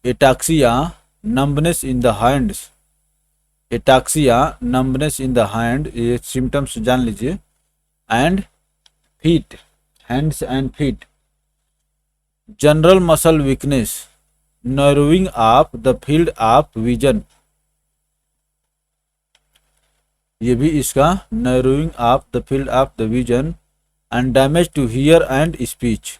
ataxia, numbness in the hands. Ataxia, numbness in the hand, ये सिम्टम्स जान लीजिए। And feet, hands and feet. General muscle weakness, narrowing of the field of vision. ये भी इसका narrowing of the field of the vision and damage to hear and speech.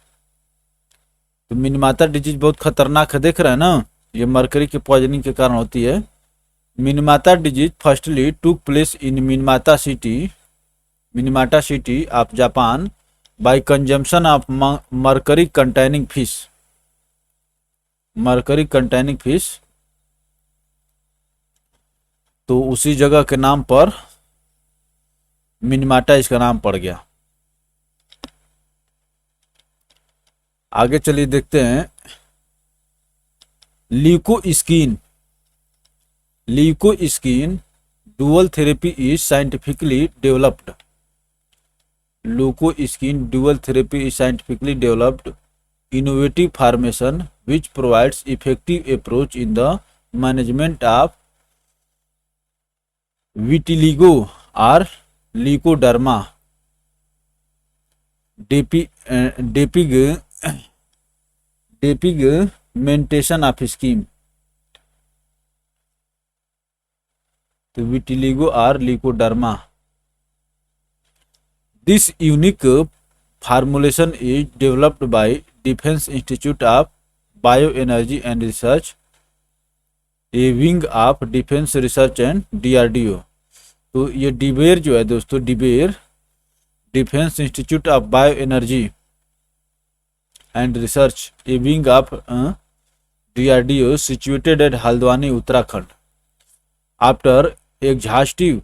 तो मिनीमाता डिजीज बहुत खतरनाक है, देख रहे हैं ना, ये मरकरी के पॉइजनिंग के कारण होती है। Minamata disease firstly took place in Minamata city of Japan by consumption of mercury containing fish. Mercury containing fish, तो उसी जगह के नाम पर मिनीमाटा इसका नाम पड़ गया। आगे चलिए देखते हैं। Lukoskin dual therapy is scientifically developed. Lukoskin dual therapy is scientifically developed innovative formation which provides effective approach in the management of vitiligo or leukoderma depigmentation of skin। तो vitiligo or leukoderma, this unique formulation is developed by Defense Institute of Bioenergy and Research, a wing of Defense Research and DRDO। तो ये डिबेर जो है दोस्तों, DIBER defence institute of bioenergy and research, a wing of DRDO situated at Haldwani Uttarakhand. After exhaustive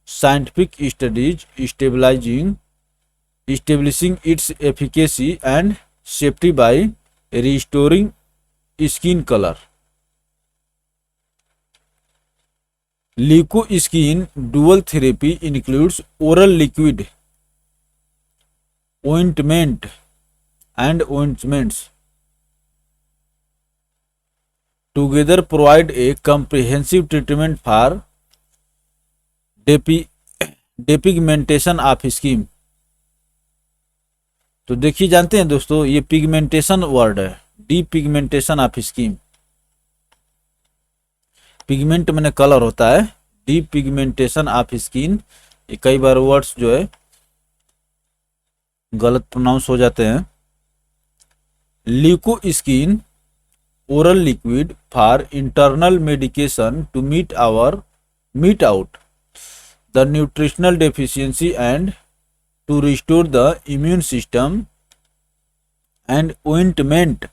scientific studies establishing its efficacy and safety by restoring skin color। Leukoskin dual therapy includes oral liquid, ointment and ointments together provide a comprehensive treatment for depigmentation of skin। तो देखिए, जानते हैं दोस्तों, ये पिगमेंटेशन वर्ड है, डीपिगमेंटेशन ऑफ स्किन। पिगमेंट मैंने कलर होता है, डीपिगमेंटेशन ऑफ स्किन। ये कई बार वर्ड्स जो है गलत प्रोनाउंस हो जाते हैं। Lukoskin oral liquid for internal medication to meet out the nutritional deficiency and to restore the immune system, and ointment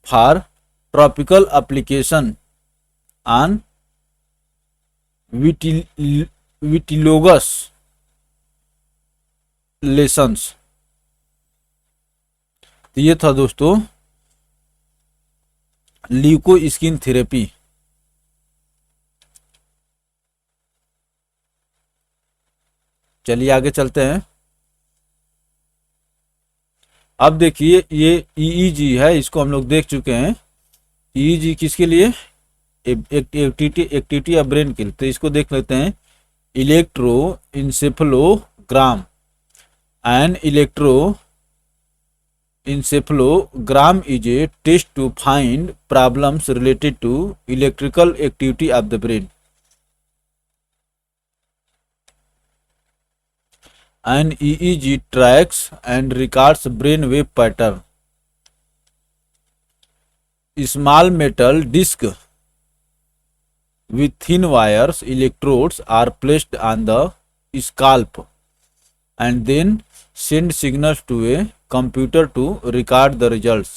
for topical application on vitiligo lesions। तो ये था दोस्तों ल्यूकोस्किन थेरेपी। चलिए आगे चलते हैं। अब देखिए, ये EEG है, इसको हम लोग देख चुके हैं। EEG किसके लिए? एक्टिविटी ऑफ ब्रेन के लिए। तो इसको देख लेते हैं। Electroencephalogram and encephalogram is a test to find problems related to electrical activity of the brain. An EEG tracks and records brainwave pattern। Small metal disc with thin wires electrodes are placed on the scalp and then send signals to a computer to record the results।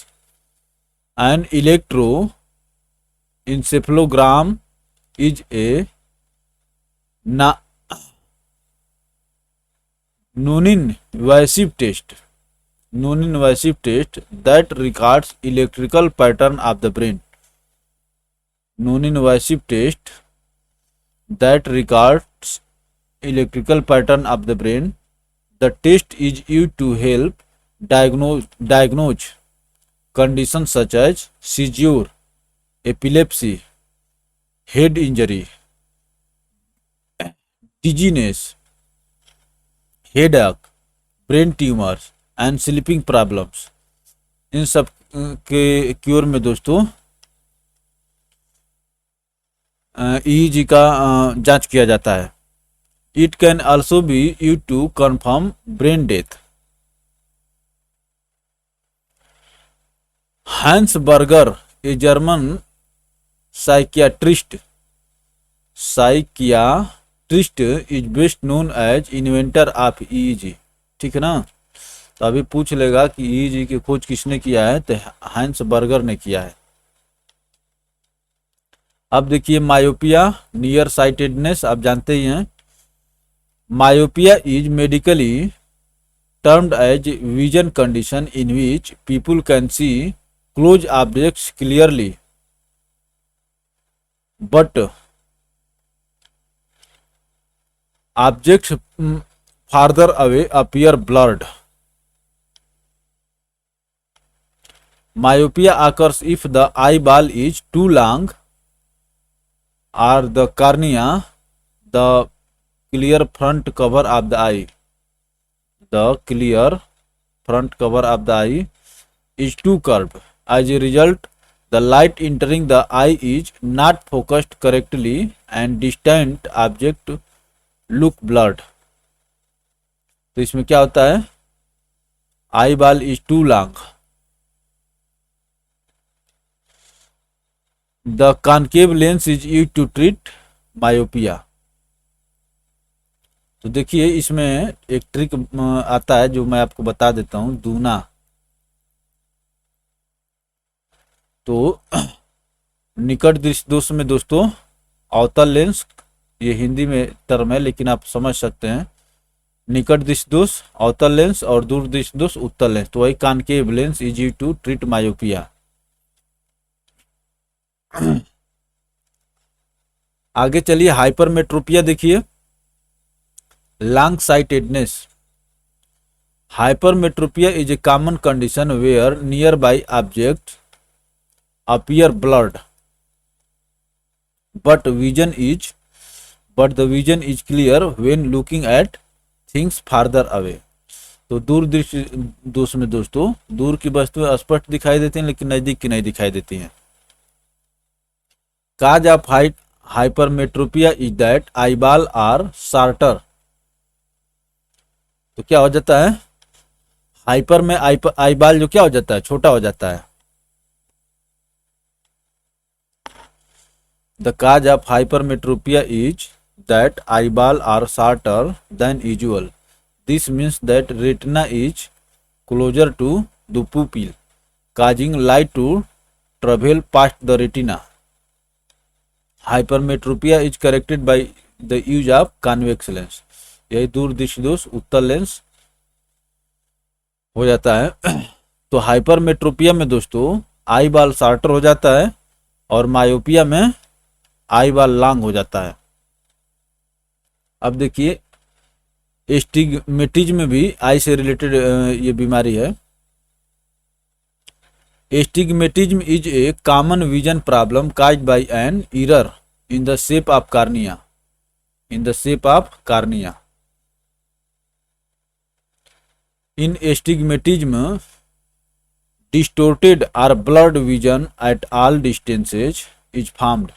An electroencephalogram is a non-invasive test that records electrical pattern of the brain। Non-invasive test that records electrical pattern of the brain। The test is used to help diagnose conditions such as seizure, epilepsy, head injury, dizziness, headache, brain tumours and sleeping problems. इन सब के क्योर में दोस्तों ईईजी का जांच किया जाता है। It can also be use to confirm brain death. Hans Berger, a German psychiatrist is best known as inventor of EEG. ठीक है ना। तो अभी पूछ लेगा कि ईईजी की खोज किसने किया है, तो हैंस बर्गर ने किया है। अब देखिए मायोपिया, नियर साइटेडनेस, आप जानते ही हैं। Myopia is medically termed as vision condition in which people can see close objects clearly but objects farther away appear blurred. Myopia occurs if the eyeball is too long or the cornea, the clear front cover of the eye, is too curved. As a result, the light entering the eye is not focused correctly and distant object look blurred. तो इसमें क्या होता है, eyeball is too long, the concave lens is use to treat myopia. तो देखिए इसमें एक ट्रिक आता है जो मैं आपको बता देता हूं, दूना। तो निकट दृष्टि दोष में दोस्तों अवतल लेंस, ये हिंदी में टर्म है लेकिन आप समझ सकते हैं, निकट दृष्टि दोष अवतल लेंस और दूर दृष्टि दोष उत्तल लेंस, तो वही concave lens is use to treat myopia. आगे चलिए हाइपरमेट्रोपिया देखिए, long sightedness. Hypermetropia is a common condition where nearby object appear blurred but the vision is clear when looking at things farther away. तो दूर दृष्टि दोष में दोस्तों दूर की वस्तुएं स्पष्ट दिखाई देती हैं लेकिन नजदीक की नहीं दिखाई देती हैं। Cause of hypermetropia is that eyeball or shorter. तो क्या हो जाता है, हाइपर में आईबॉल जो क्या हो जाता है, छोटा हो जाता है। The cause of hypermetropia is that eyeball are shorter than usual. This means that retina is closer to the pupil, causing light to travel past the retina. Hypermetropia is corrected by the use of convex lens. यही दूर दृष्टि दोष उत्तल लेंस हो जाता है। तो हाइपरमेट्रोपिया में दोस्तों आई बॉल शार्टर हो जाता है और मायोपिया में आई बॉल लॉन्ग हो जाता है। अब देखिए एस्टिग्मेटिज्म में भी आई से रिलेटेड ये बीमारी है। Astigmatism is a common vision problem caused by an error in the shape of cornea. In astigmatism distorted or blurred vision at all distances is formed.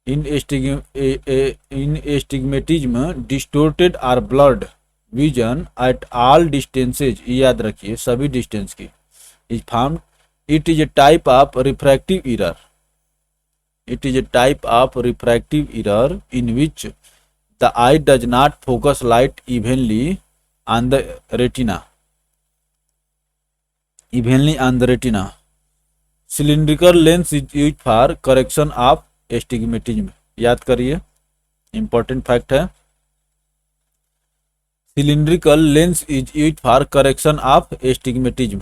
In astigmatism, distorted or blurred vision at all distances, याद रखिए सभी डिस्टेंस की, is formed. It is a type of refractive error. It is a type of refractive error in which the eye does not focus light evenly on the retina. Cylindrical lens is used for correction of astigmatism. याद करिए, इंपॉर्टेंट फैक्ट है। Cylindrical lens is used for correction of astigmatism.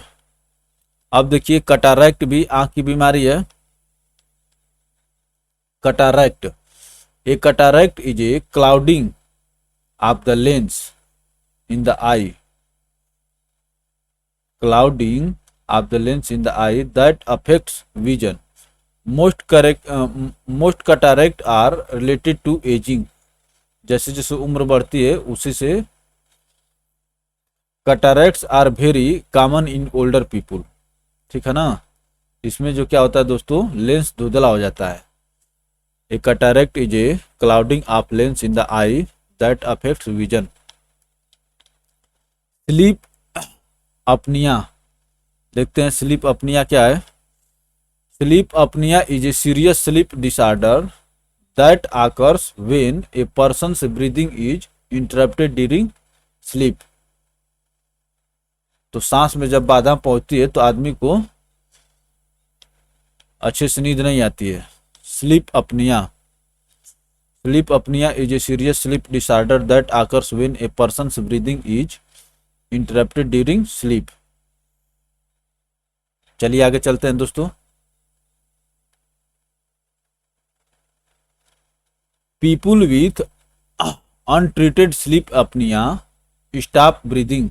अब देखिए कटारैक्ट भी आंख की बीमारी है। Cataract, a cataract is a clouding of the lens in the eye, clouding of the lens in the eye that affects vision. Most cataract are related to aging. जैसे जैसे उम्र बढ़ती है उसी से cataracts are very common in older people. ठीक है ना। इसमें जो क्या होता है दोस्तों, लेंस धुंधला हो जाता है। A cataract is a clouding of lens in the eye that affects vision. Sleep apnea, देखते हैं स्लीप अपनिया क्या है। Sleep apnea is a serious sleep disorder that occurs when a person's breathing is interrupted during sleep। तो सांस में जब बाधा पहुंचती है तो आदमी को अच्छे से नींद नहीं आती है। Sleep apnea, sleep apnea is a serious sleep disorder that occurs when a person's breathing is interrupted during sleep। चलिए आगे चलते हैं दोस्तों। People with untreated sleep apnea stop breathing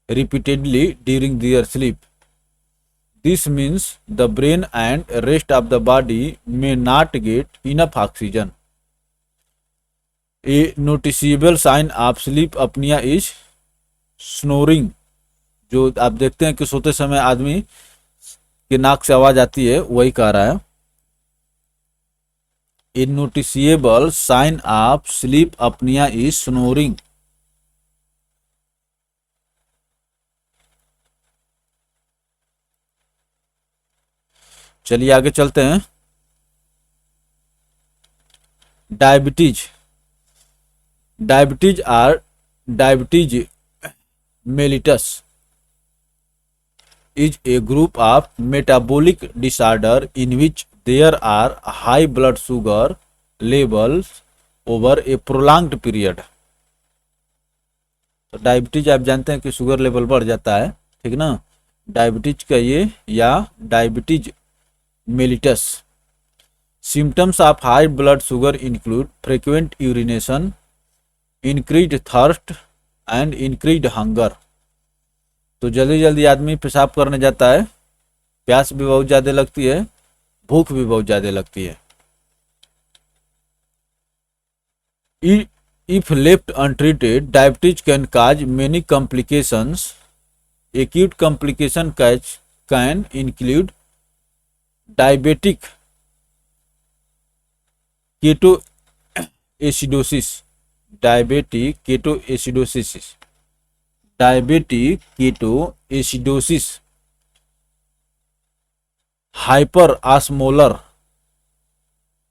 repeatedly during their sleep। This means the brain and rest of the body may not get enough oxygen। A noticeable sign of sleep apnea is snoring। जो आप देखते हैं कि सोते समय आदमी के नाक से आवाज आती है, वही कह रहा है। A noticeable sign of sleep apnea is snoring। चलिए आगे चलते हैं। Diabetes, diabetes mellitus is a group of metabolic disorder in which there are high blood sugar levels over a prolonged period। तो डायबिटीज आप जानते हैं कि शुगर लेवल बढ़ जाता है, ठीक ना। डायबिटीज का ये या diabetes mellitus. Symptoms of high blood sugar include frequent urination, increased thirst and increased hunger. तो जल्दी जल्दी आदमी पेशाब करने जाता है, प्यास भी बहुत ज़्यादा लगती है, भूख भी बहुत ज़्यादा लगती है। If left untreated, diabetes can cause many complications। Acute complication can include diabetic ketoacidosis, diabetic ketoacidosis, hyperosmolar,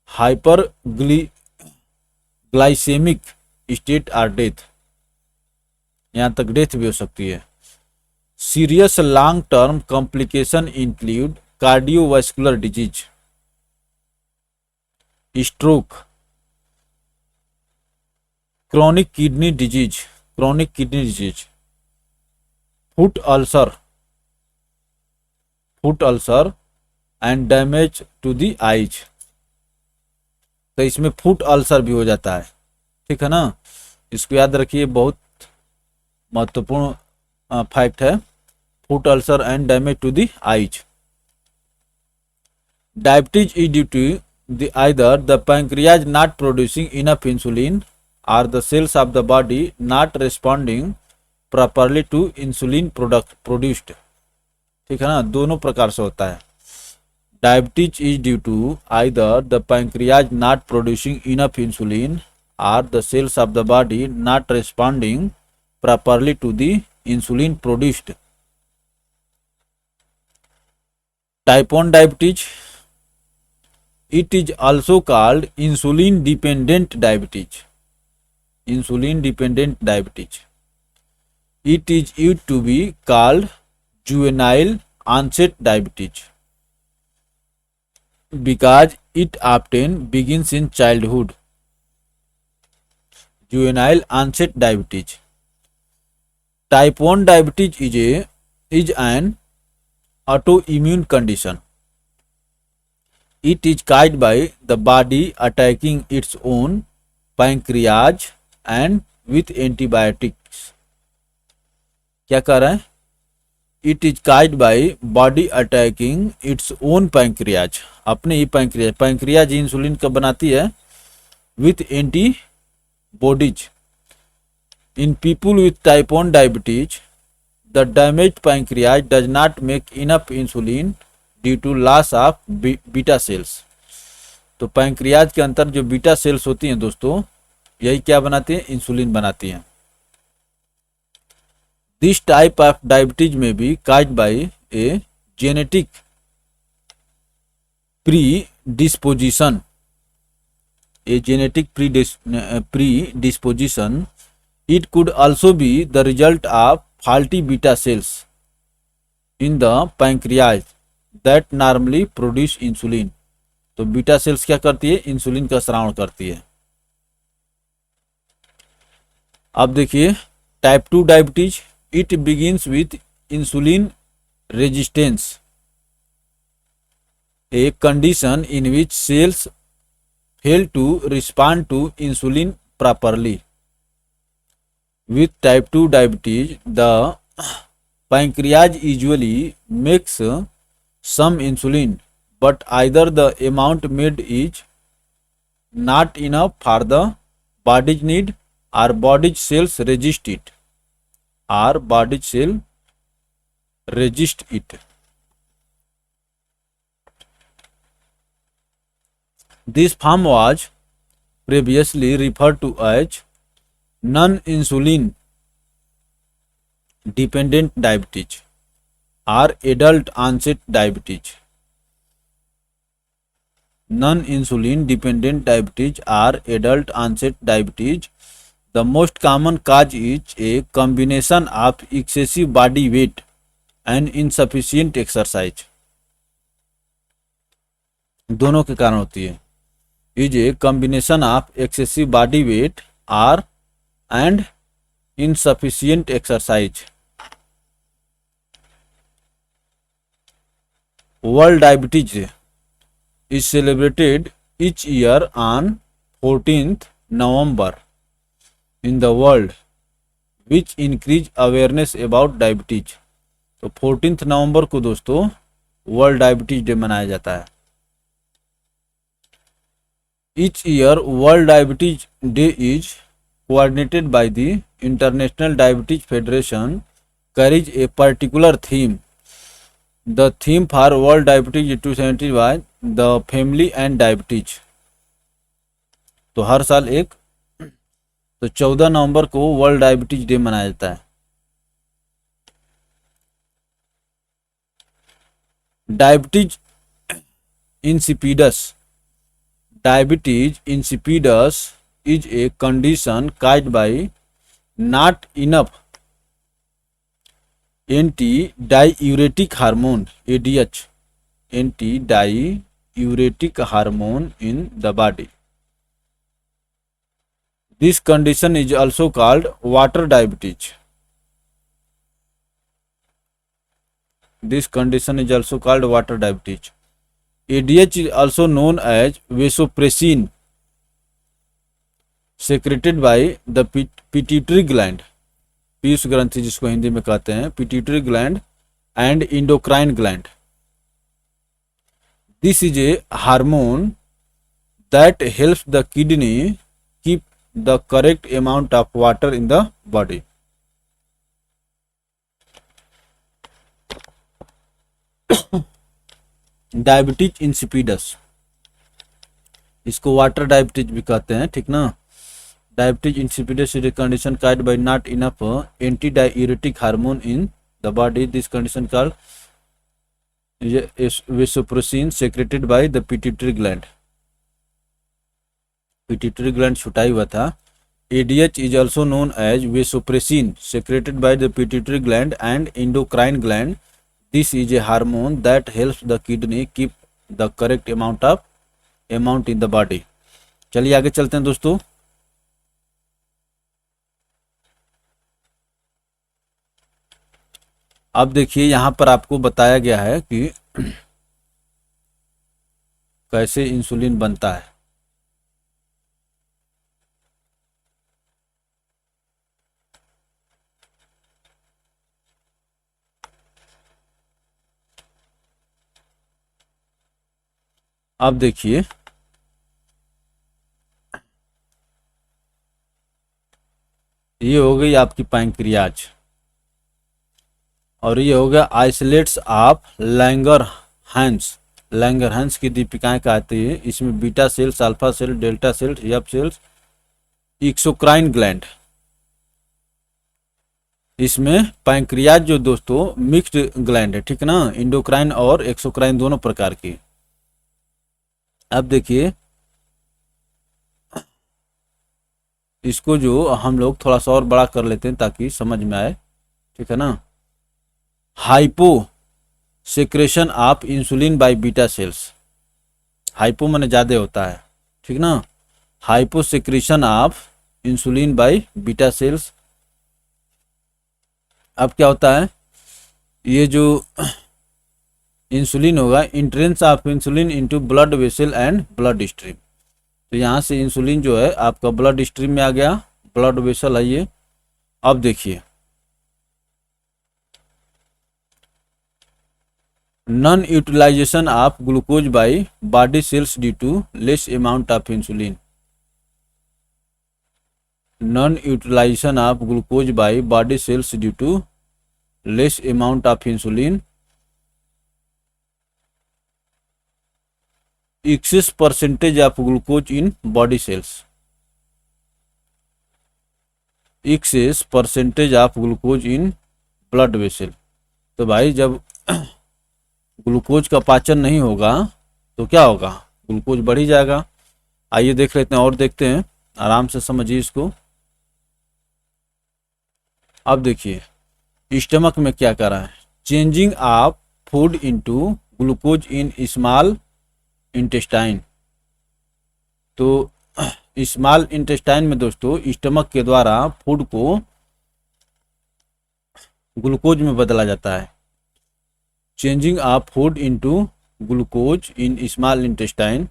hyperglycemic state और डेथ, यहाँ तक डेथ भी हो सकती है। Serious long term complication include cardiovascular disease, stroke, chronic kidney disease, foot ulcer and damage to the eyes। तो इसमें फुट अल्सर भी हो जाता है, ठीक है ना। इसको याद रखिए, बहुत महत्वपूर्ण फैक्ट है। Foot ulcer and damage to the eyes. Diabetes is due to the either the pancreas not producing enough insulin or the cells of the body not responding properly to insulin produced। ठीक है ना, दोनों प्रकार से होता है। Diabetes is due to either the pancreas not producing enough insulin or the cells of the body not responding properly to the insulin produced। Type 1 diabetes, it is also called insulin dependent diabetes। Insulin dependent diabetes, it is used to be called juvenile onset diabetes because it often begins in childhood। Juvenile onset diabetes। Type 1 diabetes is an autoimmune condition। It is caused by the body attacking its own pancreas and with antibiotics। क्या कह रहा है? It is caused by body attacking its own pancreas, अपने ही पैंक्रियाज इंसुलिन का बनाती है with antibodies। In people with type 1 diabetes, the damaged pancreas does not make enough insulin due to loss of beta cells। तो पैंक्रियाज के अंदर जो बीटा सेल्स होती हैं दोस्तों, यही क्या बनाती हैं, इंसुलिन बनाती हैं। This type of diabetes may be caused by a genetic predisposition, a genetic predisposition. It could also be the result of faulty beta cells in the pancreas that normally produce insulin. तो बीटा सेल्स क्या करती है, इंसुलिन का स्राव करती है। अब देखिए type 2 diabetes, it begins with insulin resistance, a condition in which cells fail to respond to insulin properly. With type 2 diabetes, the pancreas usually makes some insulin, but either the amount made is not enough for the body's need, or body's cells resist it, This form was previously referred to as non-insulin dependent diabetes or adult onset diabetes. Non-insulin dependent diabetes or adult onset diabetes. The most common cause is a combination of excessive body weight and insufficient exercise. दोनों के कारण होती है। is a combination of excessive body weight or and insufficient exercise. World Diabetes Day is celebrated each year on 14th November in the world, which increase awareness about diabetes. तो 14th नवंबर को दोस्तों वर्ल्ड डायबिटीज डे मनाया जाता है। Each year, World Diabetes Day is coordinated by the International Diabetes Federation, carries a particular theme. The theme for World Diabetes 270 was the family and diabetes. तो हर साल एक, तो 14 नवंबर को वर्ल्ड डायबिटीज डे मनाया जाता है। Diabetes insipidus, Diabetes insipidus is a condition caused by not enough anti-diuretic hormone ADH, anti-diuretic hormone in the body. This condition is also called water diabetes. This condition is also called water diabetes. ADH is also known as vasopressin, secreted by the pituitary gland, Piyush ग्रंथि जिसको हिंदी में कहते हैं, pituitary gland and endocrine gland. This is a hormone that helps the kidney keep the correct amount of water in the body. Diabetes insipidus, इसको वाटर डायबिटीज भी कहते हैं, ठीक ना। Diabetes insipidus is a condition caused by not enough anti diuretic hormone in the body. This condition called vasopressin secreted by the pituitary gland. Pituitary gland छुटाई हुआ था। ADH is also known as vasopressin, secreted by the pituitary gland and endocrine gland. This is a hormone that helps the kidney keep the correct amount in the body. चलिए आगे चलते हैं दोस्तों। अब देखिए यहाँ पर आपको बताया गया है कि कैसे इंसुलिन बनता है। अब देखिए ये हो गई आपकी पैंक्रियाज, और ये हो गया isolates of Langerhans. Langerhans की दीपिकाएं कहती है। इसमें beta cells, alpha cell, delta cells, F cells, exocrine gland. इसमें पैंक्रियाज जो दोस्तों मिक्स्ड ग्लैंड है, ठीक है ना, इंडोक्राइन और एक्सोक्राइन दोनों प्रकार की। अब देखिए इसको जो हम लोग थोड़ा सा और बड़ा कर लेते हैं ताकि समझ में आए, ठीक है ना। Hypo secretion of insulin by beta cells, hypo माने ज़्यादा होता है, ठीक ना। Hypo secretion of insulin by beta cells. अब क्या होता है, ये जो इंसुलिन होगा, entrance of insulin into blood vessel and blood stream. तो यहाँ से इंसुलिन जो है आपका ब्लड स्ट्रीम में आ गया, ब्लड वेसल है ये। अब देखिए non utilization of glucose by body cells due to less amount of insulin. Non utilization of glucose by body cells due to less amount of insulin. Excess percentage of glucose in body cells, excess percentage of glucose in blood vessel. तो भाई जब ग्लूकोज का पाचन नहीं होगा तो क्या होगा, ग्लूकोज बढ़ ही जाएगा। आइए देख लेते हैं और देखते हैं, आराम से समझिए इसको। अब देखिए स्टमक में क्या कर रहा है, changing of food into glucose in small intestine. तो स्मॉल इंटेस्टाइन में दोस्तों स्टमक के द्वारा फूड को ग्लूकोज में बदला जाता है। Changing of food into glucose in small intestine,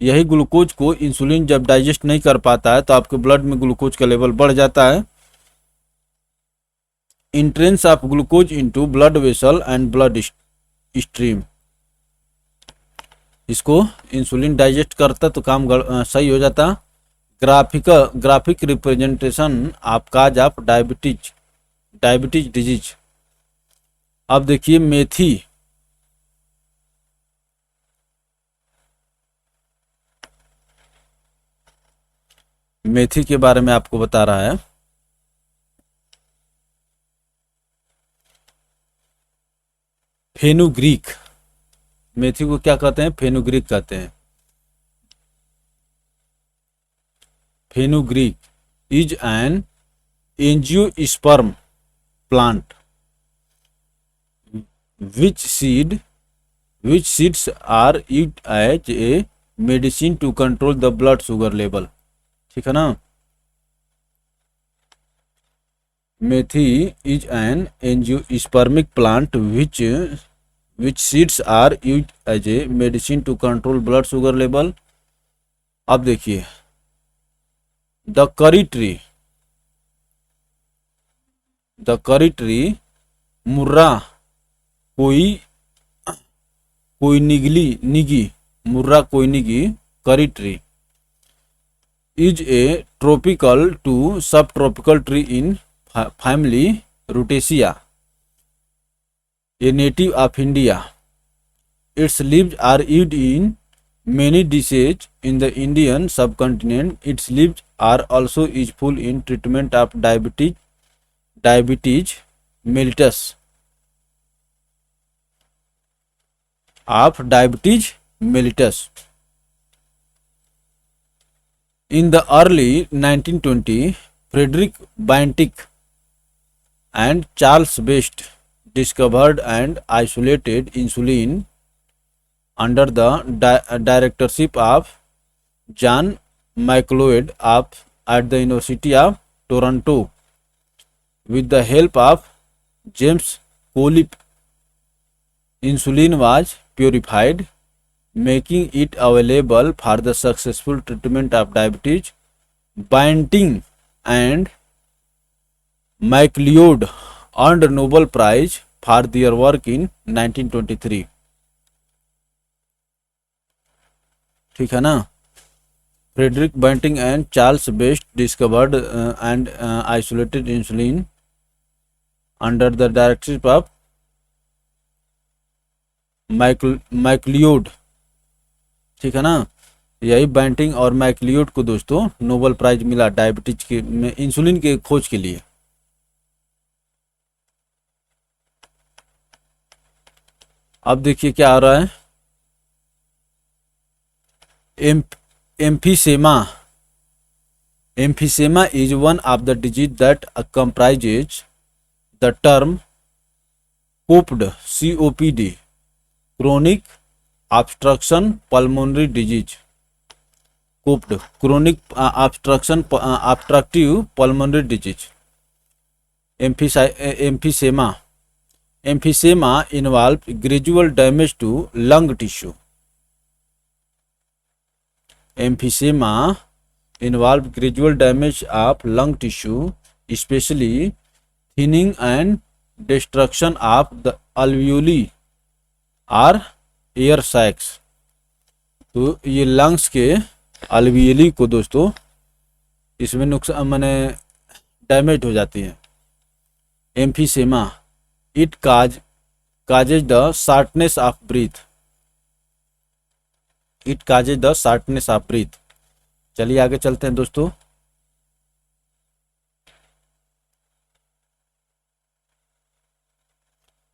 यही ग्लूकोज को इंसुलिन जब डाइजेस्ट नहीं कर पाता है तो आपके ब्लड में ग्लूकोज का लेवल बढ़ जाता है। Entrance of glucose into blood vessel and blood stream, इसको इंसुलिन डाइजेस्ट करता तो काम सही हो जाता। Graphic representation of cause of diabetes disease. अब देखिए मेथी, मेथी के बारे में आपको बता रहा है। फेनुग्रीक, मेथी को क्या कहते हैं, फेनुग्रीक कहते हैं। Fenugreek is an angiosperm plant which seeds are used as a medicine to control the blood sugar level, ठीक है ना। Methi is an angiospermic plant which seeds are used as a medicine to control blood sugar level। अब देखिए द करी ट्री मुर्रा कोई निगी Murraya koenigii curry tree is a tropical to subtropical tree in family Rutaceae, a native of India. Its leaves are used in many dishes in the Indian subcontinent. Its leaves are also useful in treatment of diabetes mellitus, In the early 1920s, Frederick Banting and Charles Best discovered and isolated insulin under the directorship of John McLeod at the University of Toronto. With the help of James Collip, insulin was purified, making it available for the successful treatment of diabetes. Banting and McLeod earned a Nobel Prize for their work in 1923, ठीक है ना। Frederick Banting and Charles Best discovered and isolated insulin under the directorship of Macleod ठीक है ना। यही बैंटिंग और मैकलियोड को दोस्तों नोबेल प्राइज मिला डायबिटीज के में इंसुलिन के खोज के लिए। अब देखिए क्या आ रहा है, em emphysema. Emphysema is one of the disease that comprises the term COPD, COPD, chronic obstruction pulmonary disease, COPD, chronic obstructive pulmonary disease, emphysema. Emphysema involves gradual damage to lung tissue. Emphysema involves gradual damage of lung tissue, especially thinning and destruction of the alveoli or air sacs. तो ये लंग्स के alveoli को दोस्तों इसमें नुकसान माने डैमेज हो जाती है। एम्फीसेमा it causes the shortness of breath. It causes the shortness of breath. चलिए आगे चलते हैं दोस्तों।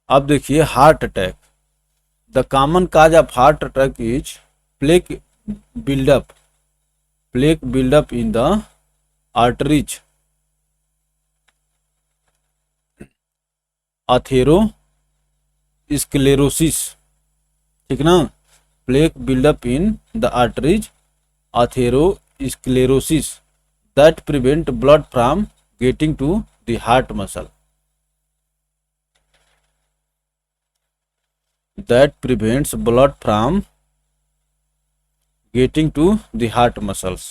अब देखिए heart attack. The common cause of heart attack is plaque buildup in the arteries, atherosclerosis, ठीक ना। Plaque buildup in the arteries, atherosclerosis that prevent blood from getting to the heart muscle. That prevents blood from getting to the heart muscles.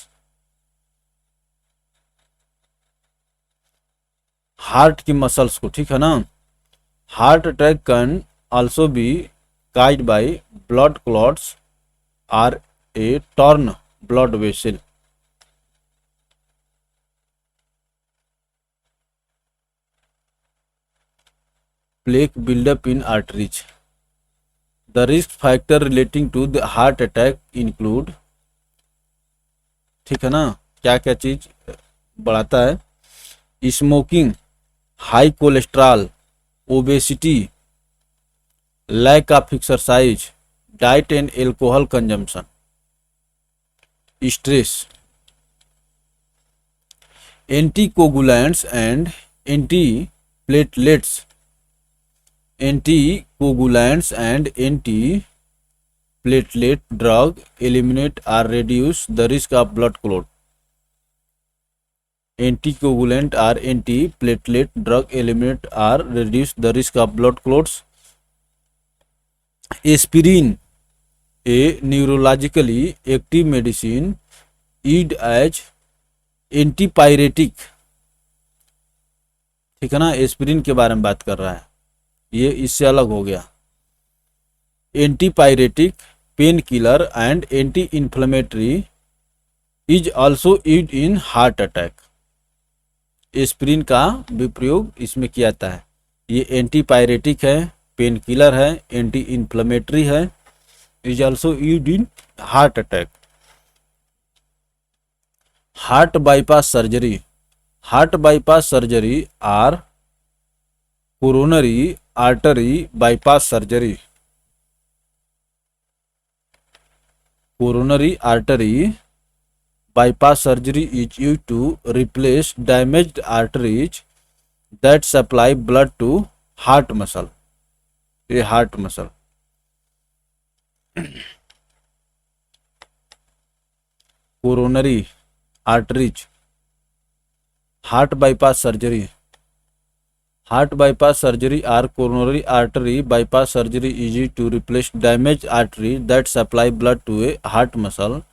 Heart की मसल्स को, ठीक है ना। Heart attack can also be caused by blood clots or a torn blood vessel. Plaque buildup in arteries. The risk factor relating to the heart attack include, ठीक है ना, क्या क्या चीज बढ़ाता है, smoking, high cholesterol, obesity, lack of exercise, diet and alcohol consumption, stress. Anticoagulants and antiplatelets. Anticoagulants and antiplatelet drug eliminate or reduce the risk of blood clot. Anticoagulant or antiplatelet drug eliminate or reduce the risk of blood clots. Aspirin, a neurologically active medicine used as antipyretic, ठीक है ना। एस्पिरिन के बारे में बात कर रहा है, ये इससे अलग हो गया। Antipyretic, pain killer and anti inflammatory is also used in heart attack. Aspirin का भी प्रयोग इसमें किया जाता है। ये एंटीपायरेटिक है, पेन किलर है, एंटी इन्फ्लेमेटरी है, is also used in heart attack. Heart bypass surgery. Heart bypass surgery or coronary artery bypass surgery. Coronary artery bypass surgery is used to replace damaged arteries that supply blood to heart muscle. A heart muscle. Coronary arteries. Heart bypass surgery. Heart bypass surgery or coronary artery bypass surgery is used to replace damaged artery that supply blood to a heart muscle.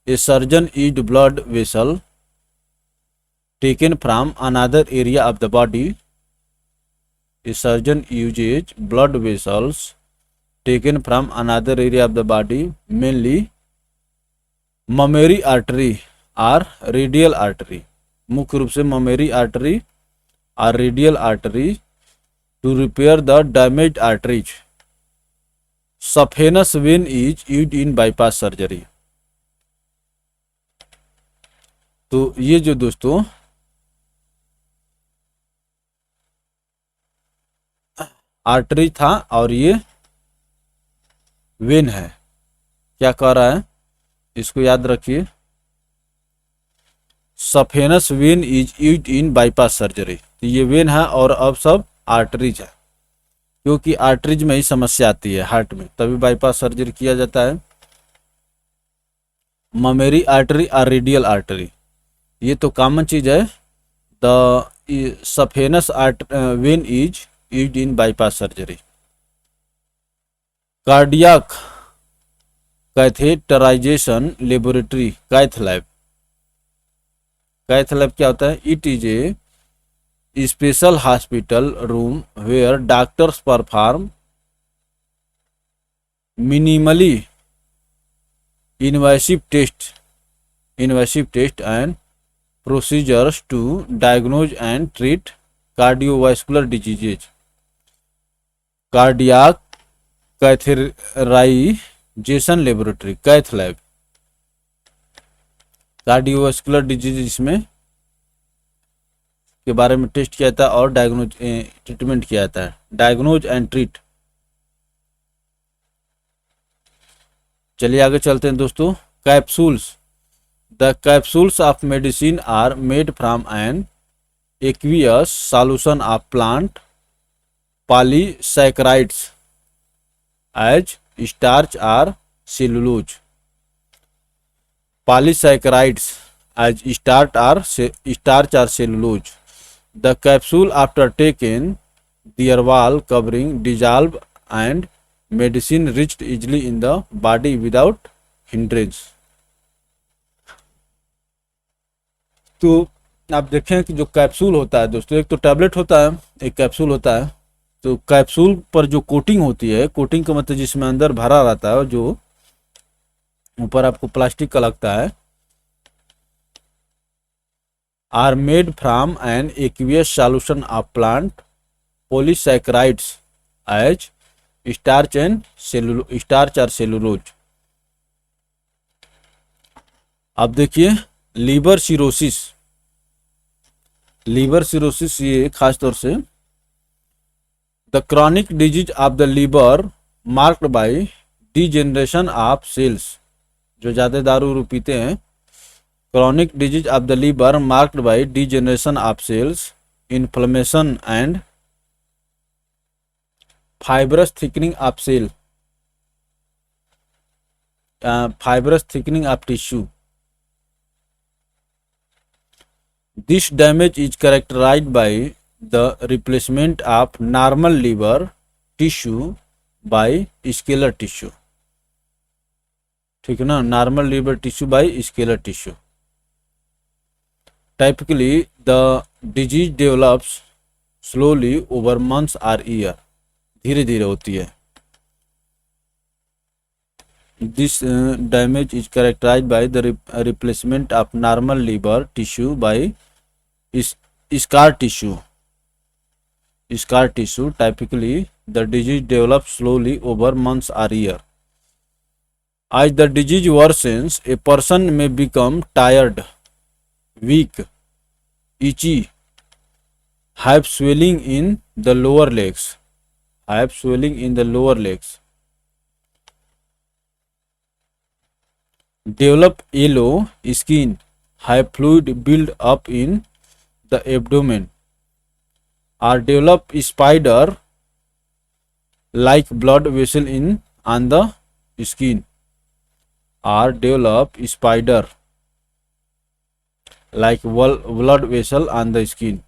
A surgeon used blood vessel taken from another area of the body. A surgeon uses blood vessels taken from another area of the body, mainly mammary artery or radial artery. मुख्य रूप से mammary artery or radial artery to repair the damaged arteries. Saphenous vein is used in bypass surgery. तो ये जो दोस्तों आर्टरी था और ये वेन है, क्या कह रहा है इसको याद रखिए। Saphenous vein is used in bypass surgery, तो ये वेन है और अब सब आर्टरीज है, क्योंकि आर्टरीज में ही समस्या आती है हार्ट में, तभी बाईपास सर्जरी किया जाता है। ममेरी आर्टरी और रेडियल आर्टरी, ये तो कॉमन चीज है। The saphenous vein is used in bypass surgery. Cardiac catheterization laboratory, cath lab. Cath lab क्या होता है? It is a special hospital room where doctors perform minimally invasive test and procedures to diagnose and treat cardiovascular diseases. Cardiac catheterization laboratory, cath lab. Cardiovascular disease इसमें के बारे में टेस्ट किया जाता है और डायग्नोज ट्रीटमेंट किया जाता है, डायग्नोज एंड ट्रीट। चलिए आगे चलते हैं दोस्तों। Capsules, the capsules of medicine are made from an aqueous solution of plant polysaccharides as starch or cellulose. Polysaccharides as starch or cellulose. The capsule after taken their wall covering dissolve and medicine reached easily in the body without hindrance. तो आप देखें कि जो कैप्सूल होता है दोस्तों, एक तो टैबलेट होता है, एक कैप्सूल होता है। तो कैप्सूल पर जो कोटिंग होती है, कोटिंग का मतलब जिसमें अंदर भरा रहता है, जो ऊपर आपको प्लास्टिक का लगता है, are made from an aqueous solution of plant polysaccharides as starch और सेलुलोज। अब देखिए लीवर सिरोसिस, ये खास तौर से the chronic disease of the liver marked by degeneration of cells. जो ज्यादा दारू पीते हैं, chronic disease of the liver marked by degeneration of cells, inflammation and fibrous thickening of cell, fibrous thickening of tissue. This damage is characterized by the replacement of normal liver tissue by scalar tissue. ठीक है ना, normal liver tissue by scar tissue. Typically the disease develops slowly over months और ईयर, धीरे धीरे होती है। This damage is characterised by the replacement of normal liver tissue by scar tissue. Typically the disease develop slowly over months और year. As the disease worsens, a person may become tired, weak, itchy, have swelling in the lower legs, develop yellow skin, have fluid build up in the abdomen, or develop spider like blood vessel on the skin, or develop spider like blood vessel on the skin.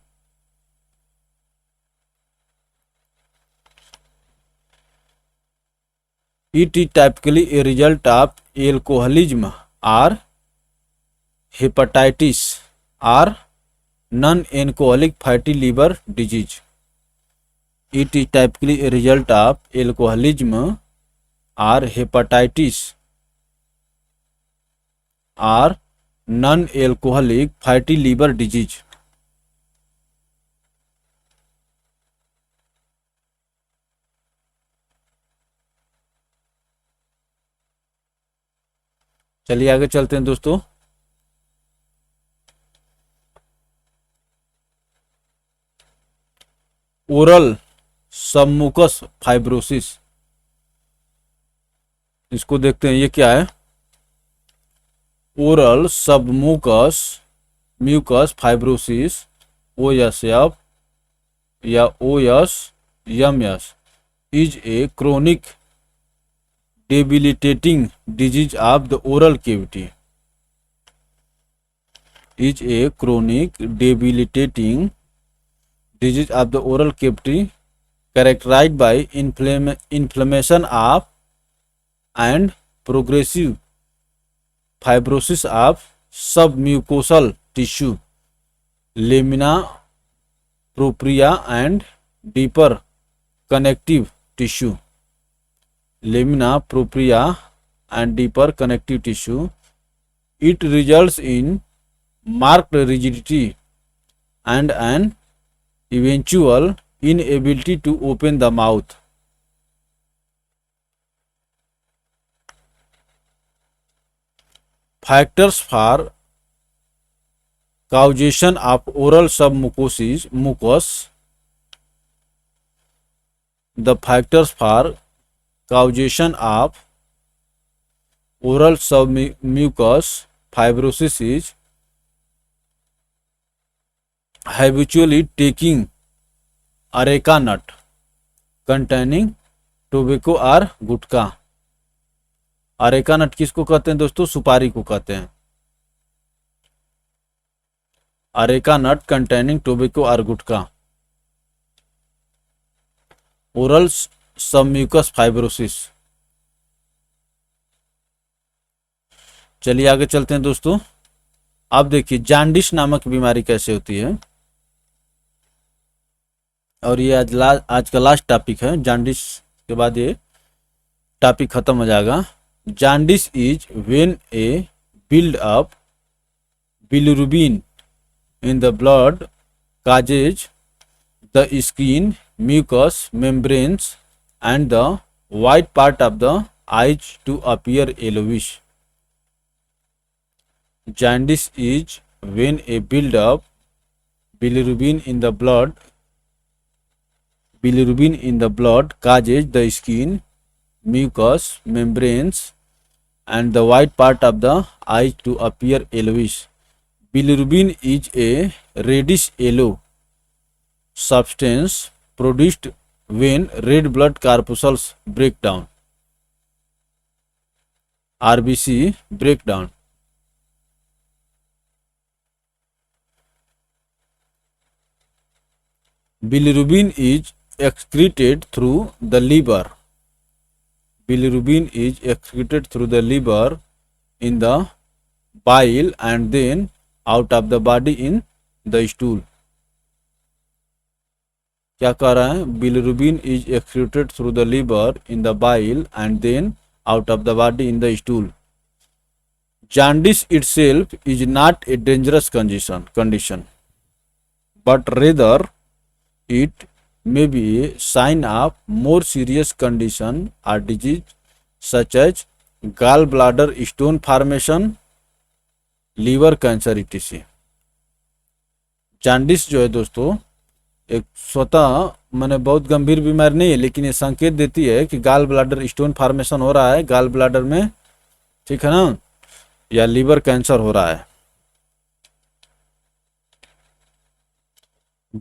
It is typically a result of alcoholism or hepatitis or non-alcoholic fatty liver disease. It is typically a result of alcoholism or hepatitis or non-alcoholic fatty liver disease. चलिए आगे चलते हैं दोस्तों। ओरल सबमुकस फाइब्रोसिस, इसको देखते हैं ये क्या है। Oral submucous mucous fibrosis, O S F या O S M S, is a chronic debilitating disease of the oral cavity, is a chronic debilitating disease of the oral cavity characterized by inflammation of and progressive fibrosis of submucosal tissue, lamina propria and deeper connective tissue, lamina propria and deeper connective tissue. It results in marked rigidity and an eventual inability to open the mouth. Factors for causation of oral submucosis mucus. The factors for causation of oral submucous fibrosis is habitually taking areca nut containing tobacco or gutkha. Areca nut किसको कहते हैं दोस्तों? सुपारी को कहते हैं। अरेका नट कंटेनिंग टोबैको और गुटखा। Oral submucous fibrosis. चलिए आगे चलते हैं दोस्तों। अब देखिए जॉन्डिस नामक बीमारी कैसे होती है, और ये आज का लास्ट टॉपिक है। जॉन्डिस के बाद ये टॉपिक खत्म हो जाएगा। Jaundice is when A build up bilirubin in the blood causes the skin, mucous membranes and the white part of the eyes to appear yellowish. Jaundice is when a build-up bilirubin in the blood causes the skin, mucous membranes and the white part of the eyes to appear yellowish. Bilirubin is a reddish yellow substance produced when red blood corpuscles break down, RBC breakdown. Bilirubin is excreted through the liver. Bilirubin is excreted through the liver in the bile and then out of the body in the stool. क्या कह रहा है? Bilirubin is excreted through the liver in the bile and then out of the body in the stool. Jaundice itself is not a dangerous condition, but rather it may be a sign of more serious condition or disease such as gallbladder stone formation, liver cancer etc. Jaundice जो है दोस्तों एक स्वतः मैंने बहुत गंभीर बीमारी नहीं है, लेकिन ये संकेत देती है कि गाल ब्लाडर स्टोन फॉर्मेशन हो रहा है गाल ब्लाडर में, ठीक है ना, या लीवर कैंसर हो रहा है।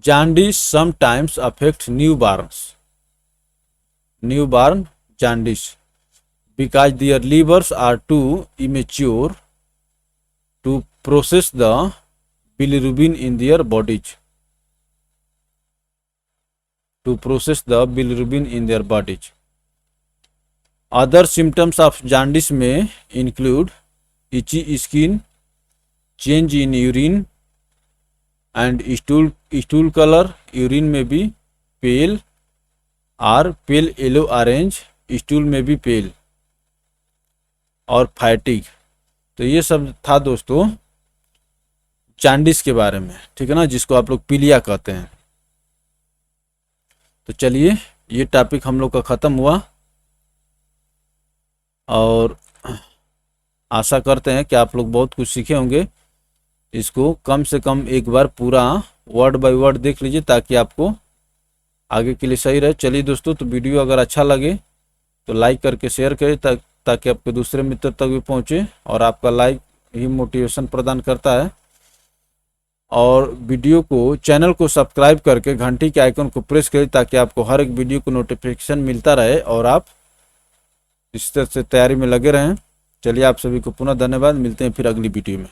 Jaundice sometimes affect newborn jaundice because their livers are too immature to process the bilirubin in their bodies. Other symptoms of jaundice may include itchy skin, change in urine and stool color. Urine may be pale or pale yellow orange, stool may be pale, और fatigue। तो ये सब था दोस्तों जॉन्डिस के बारे में, ठीक है ना, जिसको आप लोग पीलिया कहते हैं। तो चलिए ये टॉपिक हम लोग का ख़त्म हुआ, और आशा करते हैं कि आप लोग बहुत कुछ सीखे होंगे। इसको कम से कम एक बार पूरा वर्ड बाय वर्ड देख लीजिए ताकि आपको आगे के लिए सही रहे। चलिए दोस्तों, तो वीडियो अगर अच्छा लगे तो लाइक करके शेयर करें ताकि आपके दूसरे मित्र तक भी पहुंचे, और आपका लाइक ही मोटिवेशन प्रदान करता है। और वीडियो को, चैनल को सब्सक्राइब करके घंटी के आइकन को प्रेस करें ताकि आपको हर एक वीडियो को नोटिफिकेशन मिलता रहे और आप इस तरह से तैयारी में लगे रहें। चलिए, आप सभी को पुनः धन्यवाद। मिलते हैं फिर अगली वीडियो में।